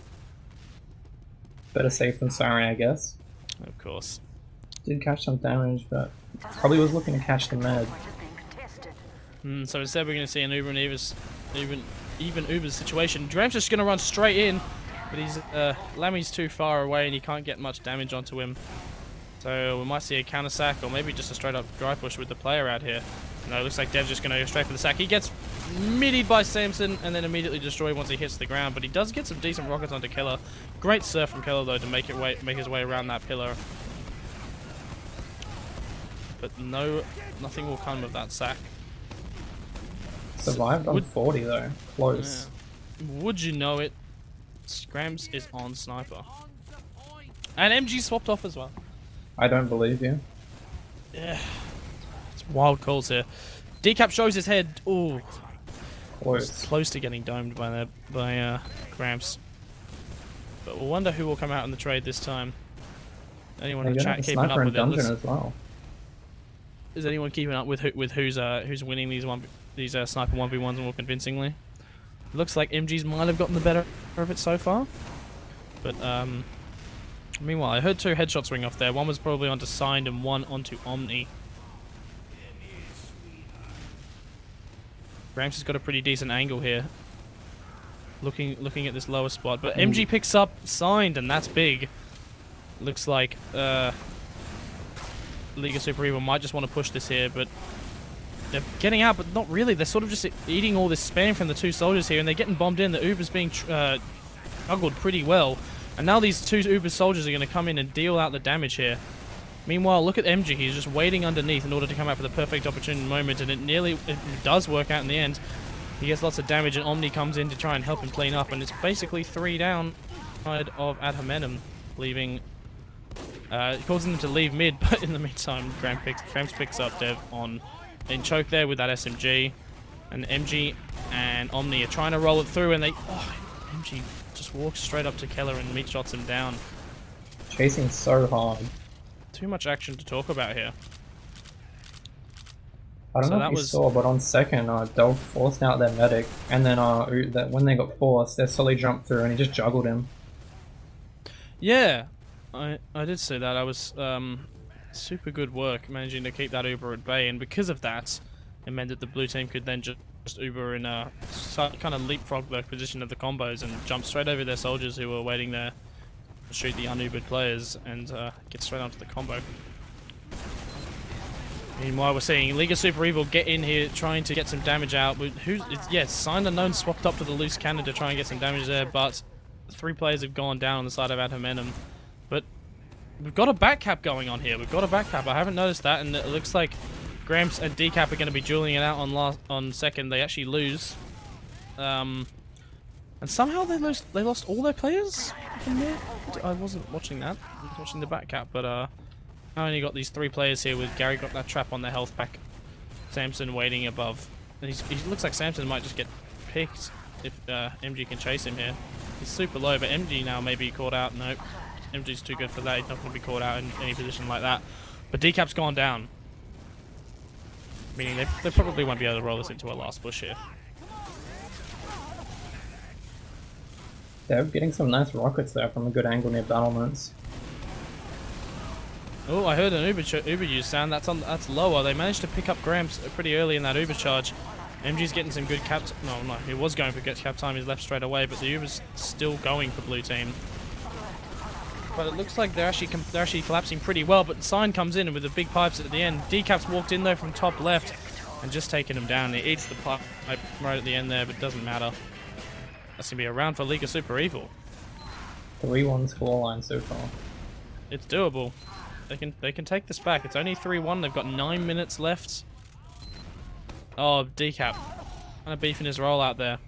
Better safe than sorry, I guess. Of course. Did catch some damage, but probably was looking to catch the med. So instead we're going to see an Uber and even Uber's situation. Dram's just going to run straight in, but he's Lammy's too far away and he can't get much damage onto him. So we might see a counter sack or maybe just a straight up dry push with the player out here. No, it looks like Dev's just going to go straight for the sack. He gets middied by Samson and then immediately destroyed once he hits the ground, but he does get some decent rockets onto Keller. Great surf from Keller, though, to make his way around that pillar. But nothing will come of that sack. Survived on 40 though. Close. Yeah. Would you know it? Scrams is on sniper. And MG swapped off as well. I don't believe you. Yeah. It's wild calls here. Decap shows his head. Ooh. Close. Close to getting domed by Gramps. But we'll wonder who will come out in the trade this time. Anyone in chat keeping up with it? As well. Is anyone keeping up with who's winning these sniper 1v1s more convincingly? Looks like MG's might have gotten the better of it so far. But meanwhile, I heard 2 headshots ring off there. One was probably onto Signed and one onto Omni. Gramps has got a pretty decent angle here. Looking at this lower spot, but MG picks up Signed, and that's big. Looks like League of Super Evil might just want to push this here, but they're getting out, but not really. They're sort of just eating all this spam from the 2 soldiers here, and they're getting bombed in. The Uber's being juggled pretty well, and now these 2 Uber soldiers are going to come in and deal out the damage here. Meanwhile, look at MG. He's just waiting underneath in order to come out for the perfect opportune moment, and it does work out in the end. He gets lots of damage, and Omni comes in to try and help him clean up, and it's basically 3 down side of hominem, leaving, causing them to leave mid, but in the meantime, Gramps picks up Dev in choke there with that SMG, and MG and Omni are trying to roll it through, and MG just walks straight up to Keller and meat shots him down. Chasing so hard. Too much action to talk about here. I don't know if you saw, but on second, Delv forced out their medic, and then when they got forced, they slowly jumped through, and he just juggled him. Yeah, I did see that. I was super good work managing to keep that Uber at bay, and because of that, it meant that the blue team could then just Uber in a kind of leapfrog the position of the combos and jump straight over their soldiers who were waiting there to shoot the un-Ubered players and get straight onto the combo. Meanwhile, we're seeing League of Super Evil get in here trying to get some damage out. Signed Unknown swapped up to the loose cannon to try and get some damage there, but 3 players have gone down on the side of hominem. But we've got a back cap going on here. We've got a back cap. I haven't noticed that, and it looks like Gramps and Decap are going to be dueling it out on second. They actually lose. And somehow they lost all their players in there? I wasn't watching that. I was watching the back cap, but I only got these 3 players here with Gary got that trap on the health pack. Samson waiting above. And he looks like Samson might just get picked if MG can chase him here. He's super low, but MG now may be caught out. Nope. MG's too good for that. He's not going to be caught out in any position like that. But Decap's gone down. Meaning they probably won't be able to roll this into a last push here. They're getting some nice rockets there from a good angle near battlements. Oh, I heard an Uber use sound. That's lower. They managed to pick up Gramps pretty early in that Uber charge. MG's getting some good cap. No, he was going for cap time. He's left straight away, but the Uber's still going for blue team. But it looks like they're actually collapsing pretty well. But Sign comes in with the big pipes at the end. Decap's walked in though from top left and just taken him down. He eats the pipe right at the end there, but it doesn't matter. That's gonna be a round for League of Super Evil. 3-1 scoreline so far. It's doable. They can take this back. It's only 3-1. They've got 9 minutes left. Oh, Decap. Kind of beefing his roll out there.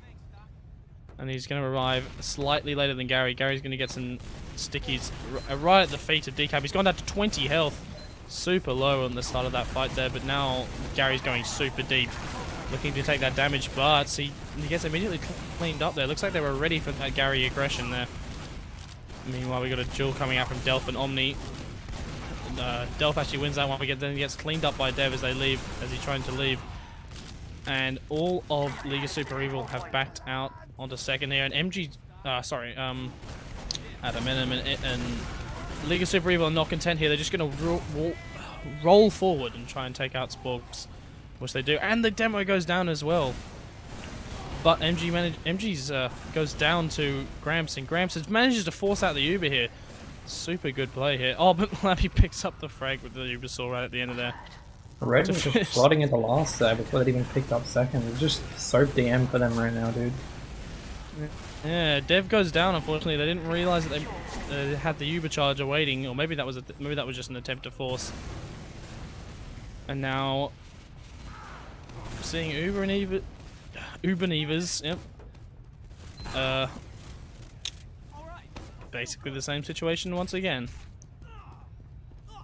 And he's going to arrive slightly later than Gary. Gary's going to get some stickies right at the feet of Decap. He's gone down to 20 health. Super low on the start of that fight there, but now Gary's going super deep. Looking to take that damage, but he gets immediately cleaned up there. Looks like they were ready for that Gary aggression there. Meanwhile, we got a duel coming out from Delph and Omni. Delph actually wins that one, then he gets cleaned up by Dev as he's trying to leave. And all of League of Super Evil have backed out onto second here, and MG, hominem and League of Super Evil are not content here. They're just going to roll forward and try and take out Sporks, which they do, and the demo goes down as well. But MG's goes down to Gramps, and Gramps manages to force out the Uber here. Super good play here. Oh, but Lappy picks up the frag with the Uber saw right at the end of there. Red was just flooding into last there before they even picked up second. It's just so DM for them right now, dude. Yeah, Dev goes down. Unfortunately, they didn't realize that they had the Uber charger waiting, or maybe that was just an attempt to force. And now, seeing Uber and Evas, yep. Basically the same situation once again.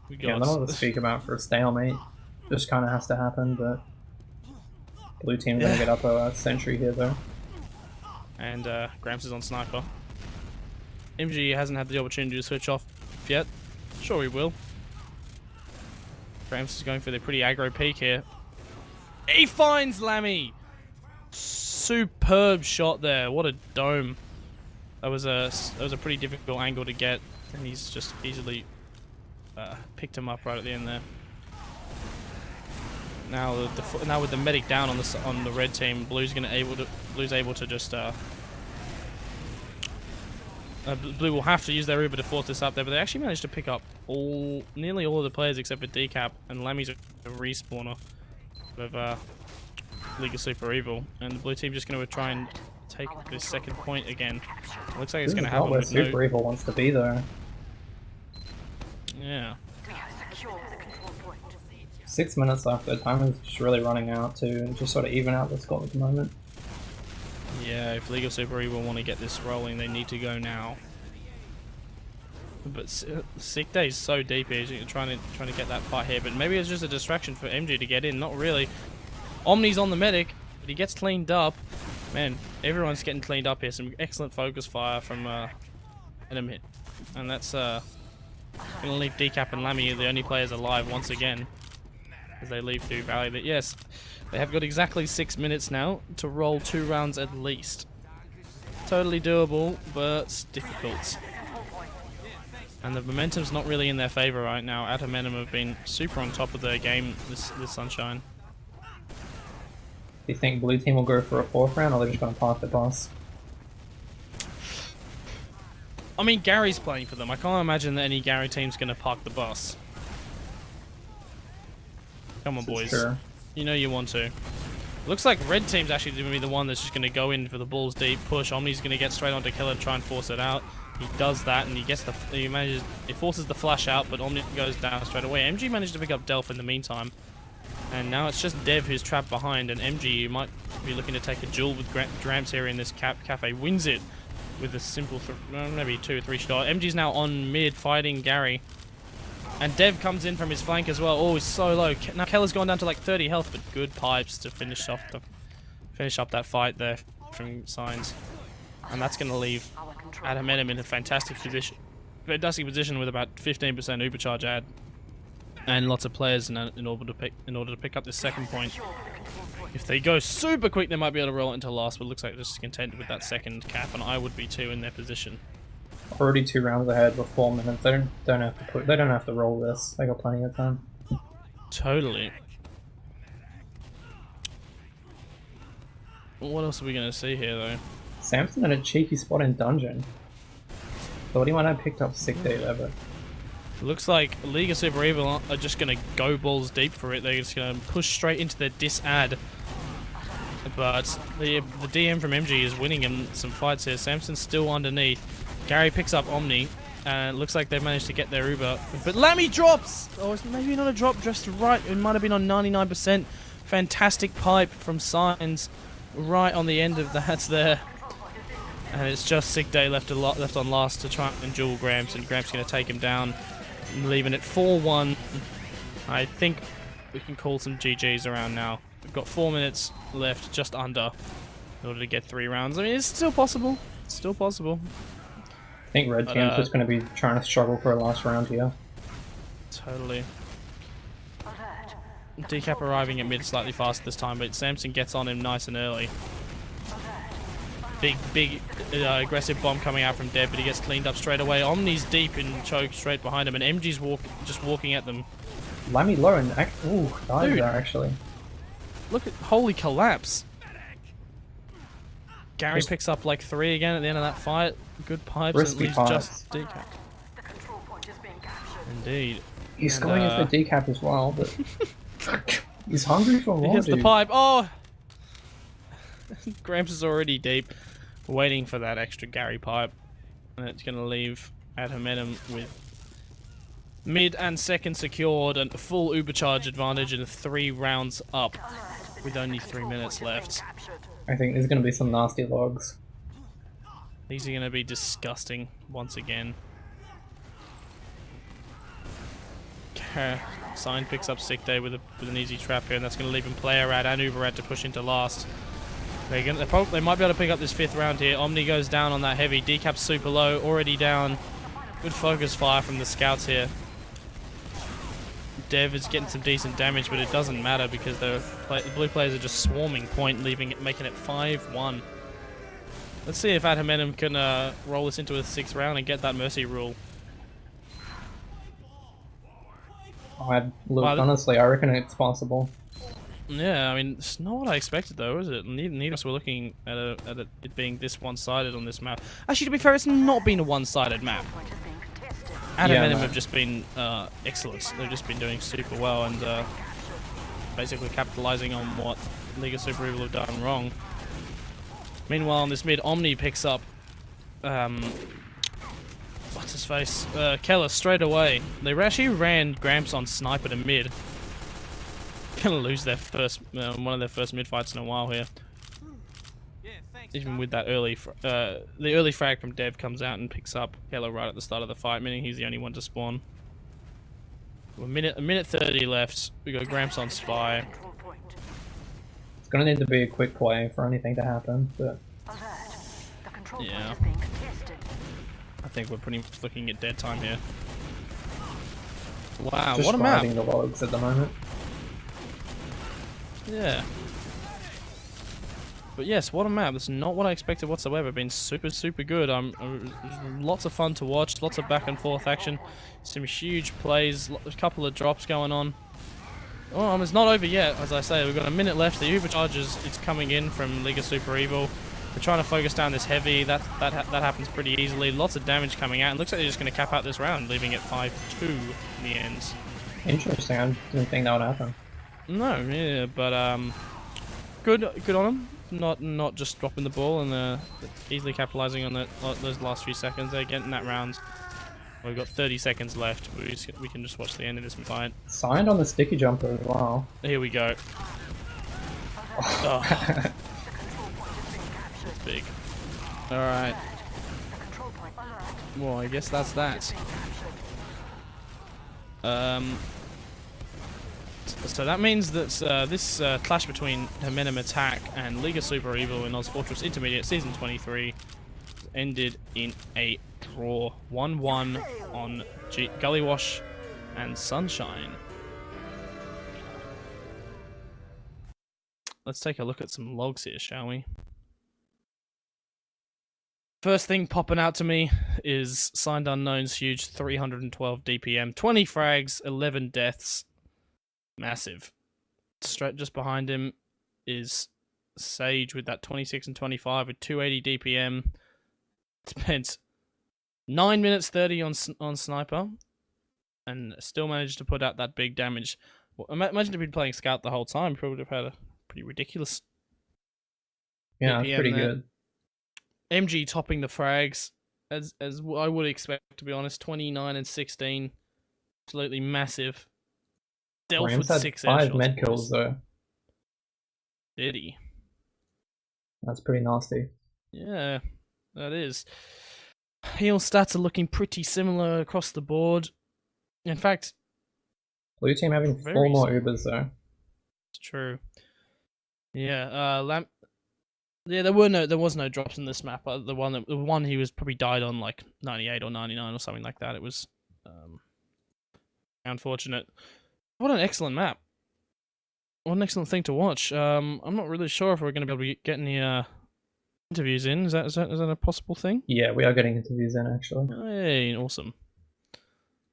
Yeah, I don't know what to speak about for a stalemate. Just kind of has to happen, but blue team gonna get up a sentry here though. And Gramps is on sniper. MG hasn't had the opportunity to switch off yet. Sure he will. Gramps is going for the pretty aggro peek here. He finds Lammy! Superb shot there. What a dome. That was a pretty difficult angle to get, and he's just easily picked him up right at the end there. Now with the medic down on the red team, Blue's able to just Blue will have to use their Uber to force this up there, but they actually managed to pick up nearly all of the players except for Decap, and Lammy's a respawner of League of Super Evil, and the blue team just going to try and take this second point again. It looks like it's going to happen. Where Super Evil wants to be though. Yeah. 6 minutes left. The time is just really running out to just sort of even out the score at the moment. Yeah, if League of Super Evil want to get this rolling, they need to go now. But Sick Day is so deep here, trying to get that fight here. But maybe it's just a distraction for MG to get in. Not really. Omni's on the medic, but he gets cleaned up. Man, everyone's getting cleaned up here. Some excellent focus fire from enemy, and that's gonna leave Decap and Lammy the only players alive once again, as they leave through Valley. But yes, they have got exactly 6 minutes now to roll 2 rounds at least. Totally doable, but difficult. And the momentum's not really in their favor right now. Atomenum have been super on top of their game this Sunshine. Do you think blue team will go for a 4th round, or they're just going to park the bus? I mean, Gary's playing for them. I can't imagine that any Gary team's going to park the bus. Come on, boys. Sure. You know you want to. Looks like red team's actually going to be the one that's just going to go in for the balls deep push. Omni's going to get straight onto Killer and try and force it out. He does that, and he forces the flash out, but Omni goes down straight away. MG managed to pick up Delph in the meantime. And now it's just Dev who's trapped behind, and MG might be looking to take a duel with Gramps here in this cafe. Wins it with a simple, maybe 2 or 3 shot. MG's now on mid fighting Gary. And Dev comes in from his flank as well. Oh, he's so low. Now Keller's gone down to like 30 health, but good pipes to finish up that fight there from Signs. And that's going to leave Atomenum in a fantastic position with about 15% Ubercharge ad. And lots of players in order to pick up this second point. If they go super quick, they might be able to roll it into last, but it looks like they're just content with that second cap, and I would be too in their position. Already 2 rounds ahead with 4 minutes. They don't have to roll this. They got plenty of time. Totally. What else are we gonna see here though? Samson in a cheeky spot in dungeon. Thought he might have picked up Sick Day there, but looks like League of Super Evil are just going to go balls deep for it. They're just going to push straight into their dis-ad. But the DM from MG is winning him some fights here. Samson's still underneath. Gary picks up Omni. And it looks like they've managed to get their Uber. But Lammy drops! Oh, it's maybe not a drop just right. It might have been on 99%. Fantastic pipe from Signs right on the end of that there. And it's just Sick Day left on last to try and duel Gramps. And Gramps going to take him down. Leaving it 4-1. I think we can call some GGs around now. We've got 4 minutes left, just under, in order to get 3 rounds. I mean, it's still possible. It's still possible. I think red team's just going to be trying to struggle for a last round here. Totally. Decap arriving at mid slightly faster this time, but Samson gets on him nice and early. Big aggressive bomb coming out from Dev, but he gets cleaned up straight away. Omni's deep in choke straight behind him, and MG's just walking at them. Lammy low and died there actually. Look at holy collapse. Gary picks up like 3 again at the end of that fight. Good pipes, and it leaves just Decap. Indeed. He's going in for Decap as well, but He's hungry for He more, hits the dude. pipe. Oh! Gramps is already deep, waiting for that extra Gary pipe. And it's going to leave at hominem with mid and second secured and full Ubercharge advantage and 3 rounds up with only 3 minutes left. I think there's going to be some nasty logs. These are going to be disgusting once again. Sign picks up sick day with an easy trap here, and that's going to leave him player rad and Uber rad to push into last. They might be able to pick up this 5th round here. Omni goes down on that heavy. Decap's super low, already down. Good focus fire from the scouts here. Dev is getting some decent damage, but it doesn't matter because the blue players are just swarming point, making it 5-1. Let's see if Adhomenem can roll this into a 6th round and get that mercy rule. Honestly, I reckon it's possible. Yeah, I mean, it's not what I expected though, is it? Neither of us were looking at it being this one-sided on this map. Actually, to be fair, it's not been a one-sided map. Adhomenem have just been excellent. They've just been doing super well and basically capitalizing on what League of Super Evil have done wrong. Meanwhile, on this mid, Omni picks up what's his face? Keller straight away. They actually ran Gramps on sniper to mid. Gonna lose their first one of their first mid fights in a while here. Even with that early, the early frag from Dev comes out and picks up Keller right at the start of the fight, meaning he's the only one to spawn. A minute 30 left. We got Gramps on spy. It's gonna need to be a quick play for anything to happen, but yeah, I think we're pretty much looking at dead time here. Wow, just what a map! riding the logs at the moment. Yeah. But yes, what a map. That's not what I expected whatsoever. Been super, super good. Lots of fun to watch. Lots of back and forth action. Some huge plays. A couple of drops going on. Oh, it's not over yet, as I say. We've got a minute left. The Ubercharge is coming in from League of Super Evil. We're trying to focus down this heavy. That happens pretty easily. Lots of damage coming out. It looks like they're just going to cap out this round, leaving it 5-2 in the end. Interesting. I didn't think that would happen. No, yeah, but good on them. Not just dropping the ball and easily capitalizing on those last few seconds. They're getting that round. We've got 30 seconds left. We can just watch the end of this fight. Signed on the sticky jumper as well. Here we go. Oh. That's big. All right. Well, I guess that's that. So that means that this clash between hominem Attack and League of Super Evil in ozfortress Intermediate Season 23 ended in a draw. 1-1 on Gullywash and Sunshine. Let's take a look at some logs here, shall we? First thing popping out to me is Signed Unknown's huge 312 DPM, 20 frags, 11 deaths. Massive. Straight just behind him is Sage with that 26 and 25 with 280 DPM. Spent 9 minutes 30 on Sniper and still managed to put out that big damage. Well, imagine if he'd been playing Scout the whole time, he probably would have had a pretty ridiculous Yeah, DPM pretty there. good. MG topping the frags, as I would expect, to be honest. 29 and 16. Absolutely massive. Delph with had 6 5 airshots, med boys. kills though. Did he? That's pretty nasty. Yeah, that is. Heal stats are looking pretty similar across the board. In fact, Blue team having 4 more Ubers though. it's true. Yeah, yeah, there was no drops in this map. The one he was probably died on like 98 or 99 or something like that. It was unfortunate. What an excellent map. What an excellent thing to watch. I'm not really sure if we're going to be able to get any interviews in. Is that a possible thing? Yeah, we are getting interviews in actually. Hey, awesome.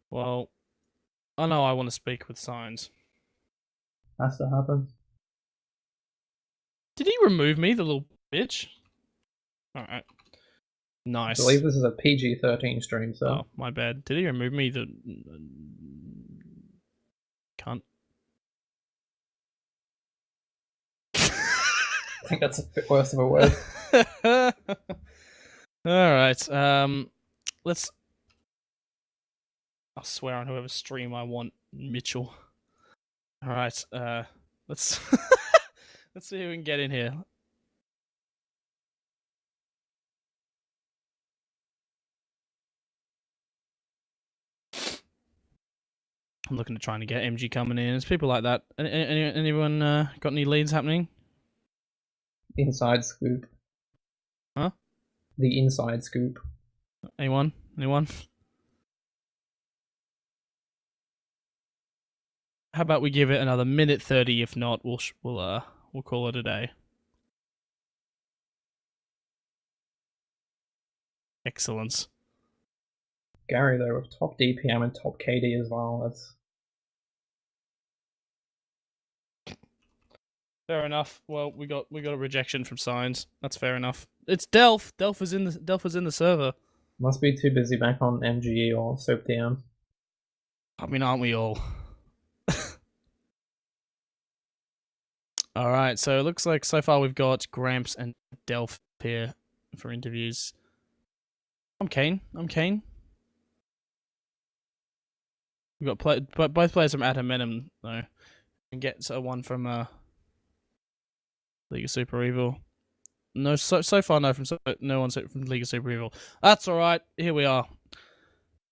Well, I know I want to speak with Signs. Has to happen. Did he remove me, the little bitch? Alright. Nice. I believe this is a PG-13 stream, so... Oh, my bad. Did he remove me, the... Cunt? I think that's a bit worse of a word. Alright, let's... I'll swear on whoever's stream I want, Mitchell. Alright, let's... let's see who we can get in here. I'm looking to trying to get MG coming in. There's people like that. Anyone got any leads happening? Inside scoop. Huh? The inside scoop. Anyone? Anyone? How about we give it another minute 30? If not, we'll call it a day. Excellence. Gary though with top DPM and top KD as well. That's fair enough. Well, we got a rejection from Signs. That's fair enough. It's Delph. Delph was in the server. must be too busy back on MGE or Soap DM. I mean, aren't we all? All right. So it looks like so far we've got Gramps and Delph here for interviews. I'm keen. We've got both players from hominem though. And get one from League of Super Evil. No, so far no no one from League of Super Evil. That's all right. Here we are.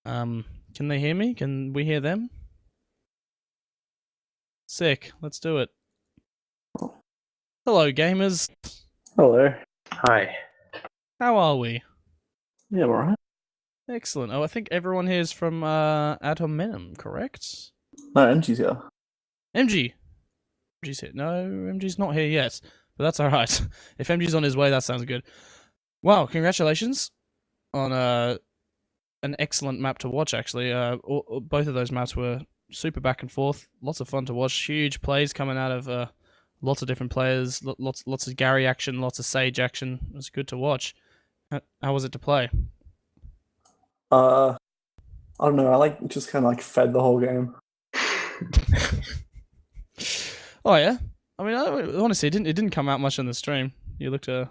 Can they hear me? Can we hear them? Sick. Let's do it. Hello, gamers. Hello. Hi. How are we? Yeah, I'm alright. Excellent. Oh, I think everyone here is from hominem, correct? No, MG's here. MG. MG's here. No, MG's not here yet. But that's alright. If MG's on his way, that sounds good. Wow, congratulations on an excellent map to watch, actually. Both of those maps were super back and forth. Lots of fun to watch. Huge plays coming out of lots of different players. Lots of Gary action, lots of Sage action. It was good to watch. How was it to play? I don't know. I just kind of fed the whole game. Oh yeah. I mean, honestly, it didn't come out much on the stream. You looked I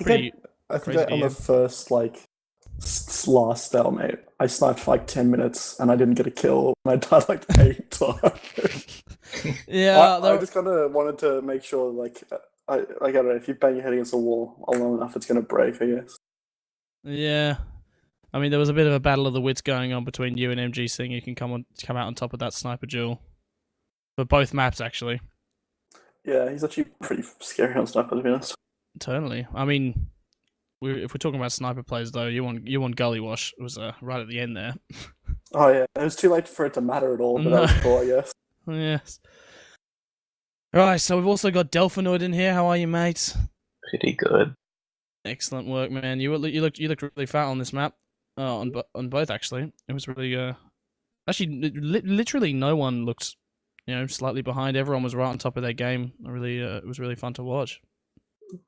pretty think I crazy on the first last stalemate, I sniped for 10 minutes and I didn't get a kill. And I died 8 times. Yeah, I just kind of wanted to make sure I don't know, if you bang your head against a wall long enough, it's gonna break, I guess. yeah. I mean, there was a bit of a battle of the wits going on between you and MG, seeing who can come out on top of that sniper duel. For both maps, actually. Yeah, he's actually pretty scary on sniper, to be honest. Totally. I mean, if we're talking about sniper plays, though, you want Gully Wash. It was right at the end there. Oh yeah, it was too late for it to matter at all, but that was cool, I guess. Yes. Right, so we've also got Delphinoid in here. How are you, mate? Pretty good. Excellent work, man. You looked really fat on this map. On both, actually. It was really actually literally no one looked slightly behind. Everyone was right on top of their game. It was really fun to watch.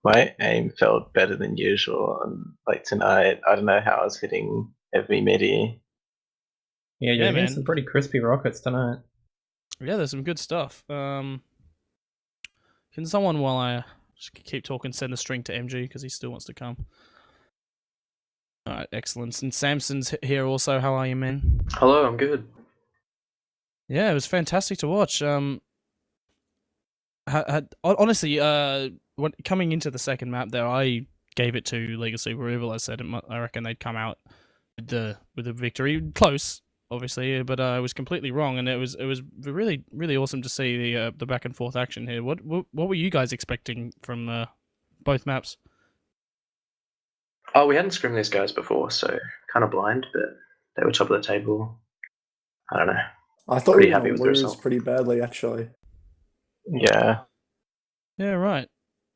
My aim felt better than usual on tonight. I don't know how I was hitting every midi. Yeah, you're man. getting some pretty crispy rockets tonight. Yeah, there's some good stuff. Can someone, while I just keep talking, send a string to MG because he still wants to come? All right, excellent. And Samson's here also. How are you, man? Hello, I'm good. Yeah, it was fantastic to watch. Honestly, coming into the second map there, I gave it to League of Super Evil. I said I reckon they'd come out with the victory, close, obviously, but I was completely wrong, and it was really really awesome to see the back and forth action here. What were you guys expecting from both maps? Oh, we hadn't scrimmed these guys before, so kind of blind, but they were top of the table. I don't know. I thought Pretty we were happy going with to the lose result. pretty badly, actually. Yeah. Yeah, right.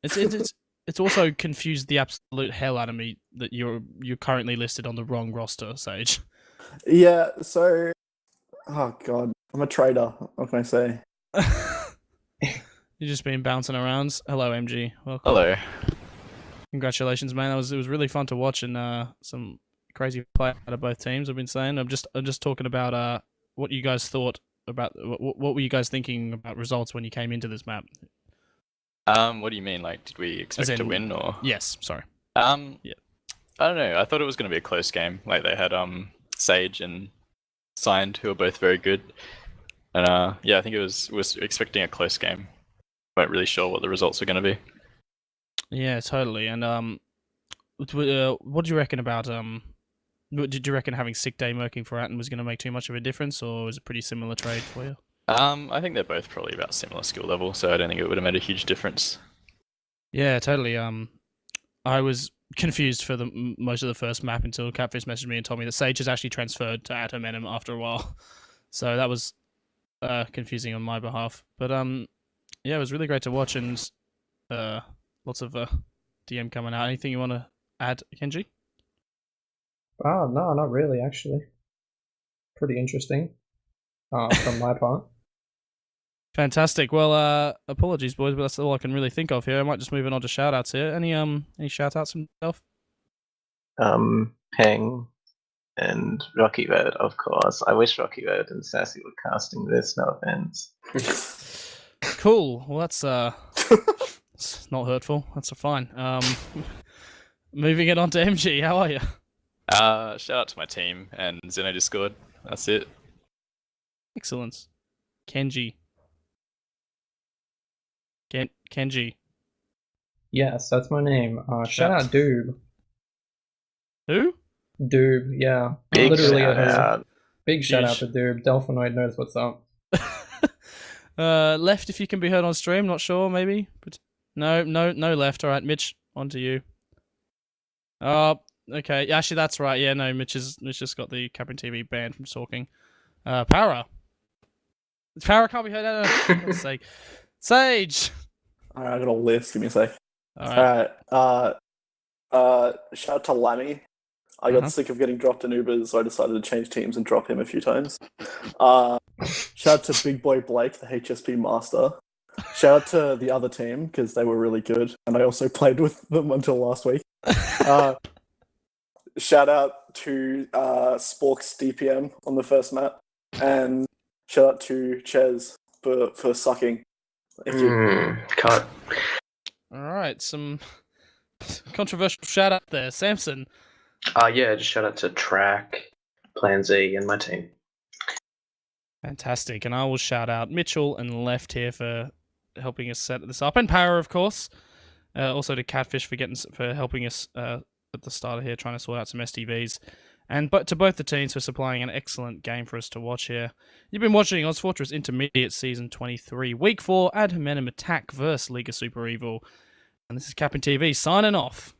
It's also confused the absolute hell out of me that you're currently listed on the wrong roster, Sage. Yeah, so... Oh, God. I'm a traitor. What can I say? You've just been bouncing around. Hello, MG. Welcome. Hello. Congratulations, man. It was really fun to watch, and some crazy play out of both teams. I've been saying. I'm just talking about what you guys thought about what were you guys thinking about results when you came into this map? What do you mean? Like, did we expect to in- win or? Yes, sorry. Yeah. I don't know. I thought it was going to be a close game. Like they had Sage and Signed, who are both very good, and yeah, I think was expecting a close game. Weren't really sure what the results were going to be. Yeah, totally. And what do you reckon about did you reckon having sick day merking for Atten was going to make too much of a difference, or was it a pretty similar trade for you? I think they're both probably about similar skill level, so I don't think it would have made a huge difference. Yeah, totally. I was confused for the most of the first map until Catfish messaged me and told me that Sage has actually transferred to add hominem after a while. So that was confusing on my behalf. But yeah, it was really great to watch, and lots of DM coming out. Anything you want to add, Kenji? Oh, no, not really, actually. Pretty interesting from my part. Fantastic. Well, apologies, boys, but that's all I can really think of here. I might just move on to shout-outs here. Any shout-outs from yourself? Peng and Rocky Road, of course. I wish Rocky Road and Sassy were casting this, no offense. Cool. Well, that's it's not hurtful. That's fine. Moving it on to MG. How are you? Shout out to my team and Zeno Discord. That's it. Excellent. Kenji. Kenji. Yes, that's my name. Shout out Doob. Who? Doob, yeah. Big Literally shout a out. big shout out to Doob. Delphinoid knows what's up. Left if you can be heard on stream. Not sure, maybe. But no left. All right, Mitch, on to you. Oh, okay. Actually, that's right. Yeah, no, Mitch just got the CappingTV banned from talking. Para can't be heard. For God's sake. Sage. Alright, I got a list. Give me a sec. All right. Alright. Shout out to Lammy. I got Uh-huh. sick of getting dropped in Ubers, so I decided to change teams and drop him a few times. Shout out to Big Boy Blake, the HSP master. Shout out to the other team, because they were really good, and I also played with them until last week. Shout out to Spork's DPM on the first map, and shout out to Ches for sucking. Thank you. Cut. All right. Some controversial shout out there, Samson. Yeah, just shout out to Track, Plan Z, and my team. Fantastic. And I will shout out Mitchell and Left here for helping us set this up, and Power, of course. Also to Catfish for helping us at the start here, trying to sort out some STVs. And to both the teams for supplying an excellent game for us to watch here. You've been watching ozfortress Intermediate Season 23, Week 4, Ad Hominem Attack vs League of Super Evil. And this is CappingTV signing off.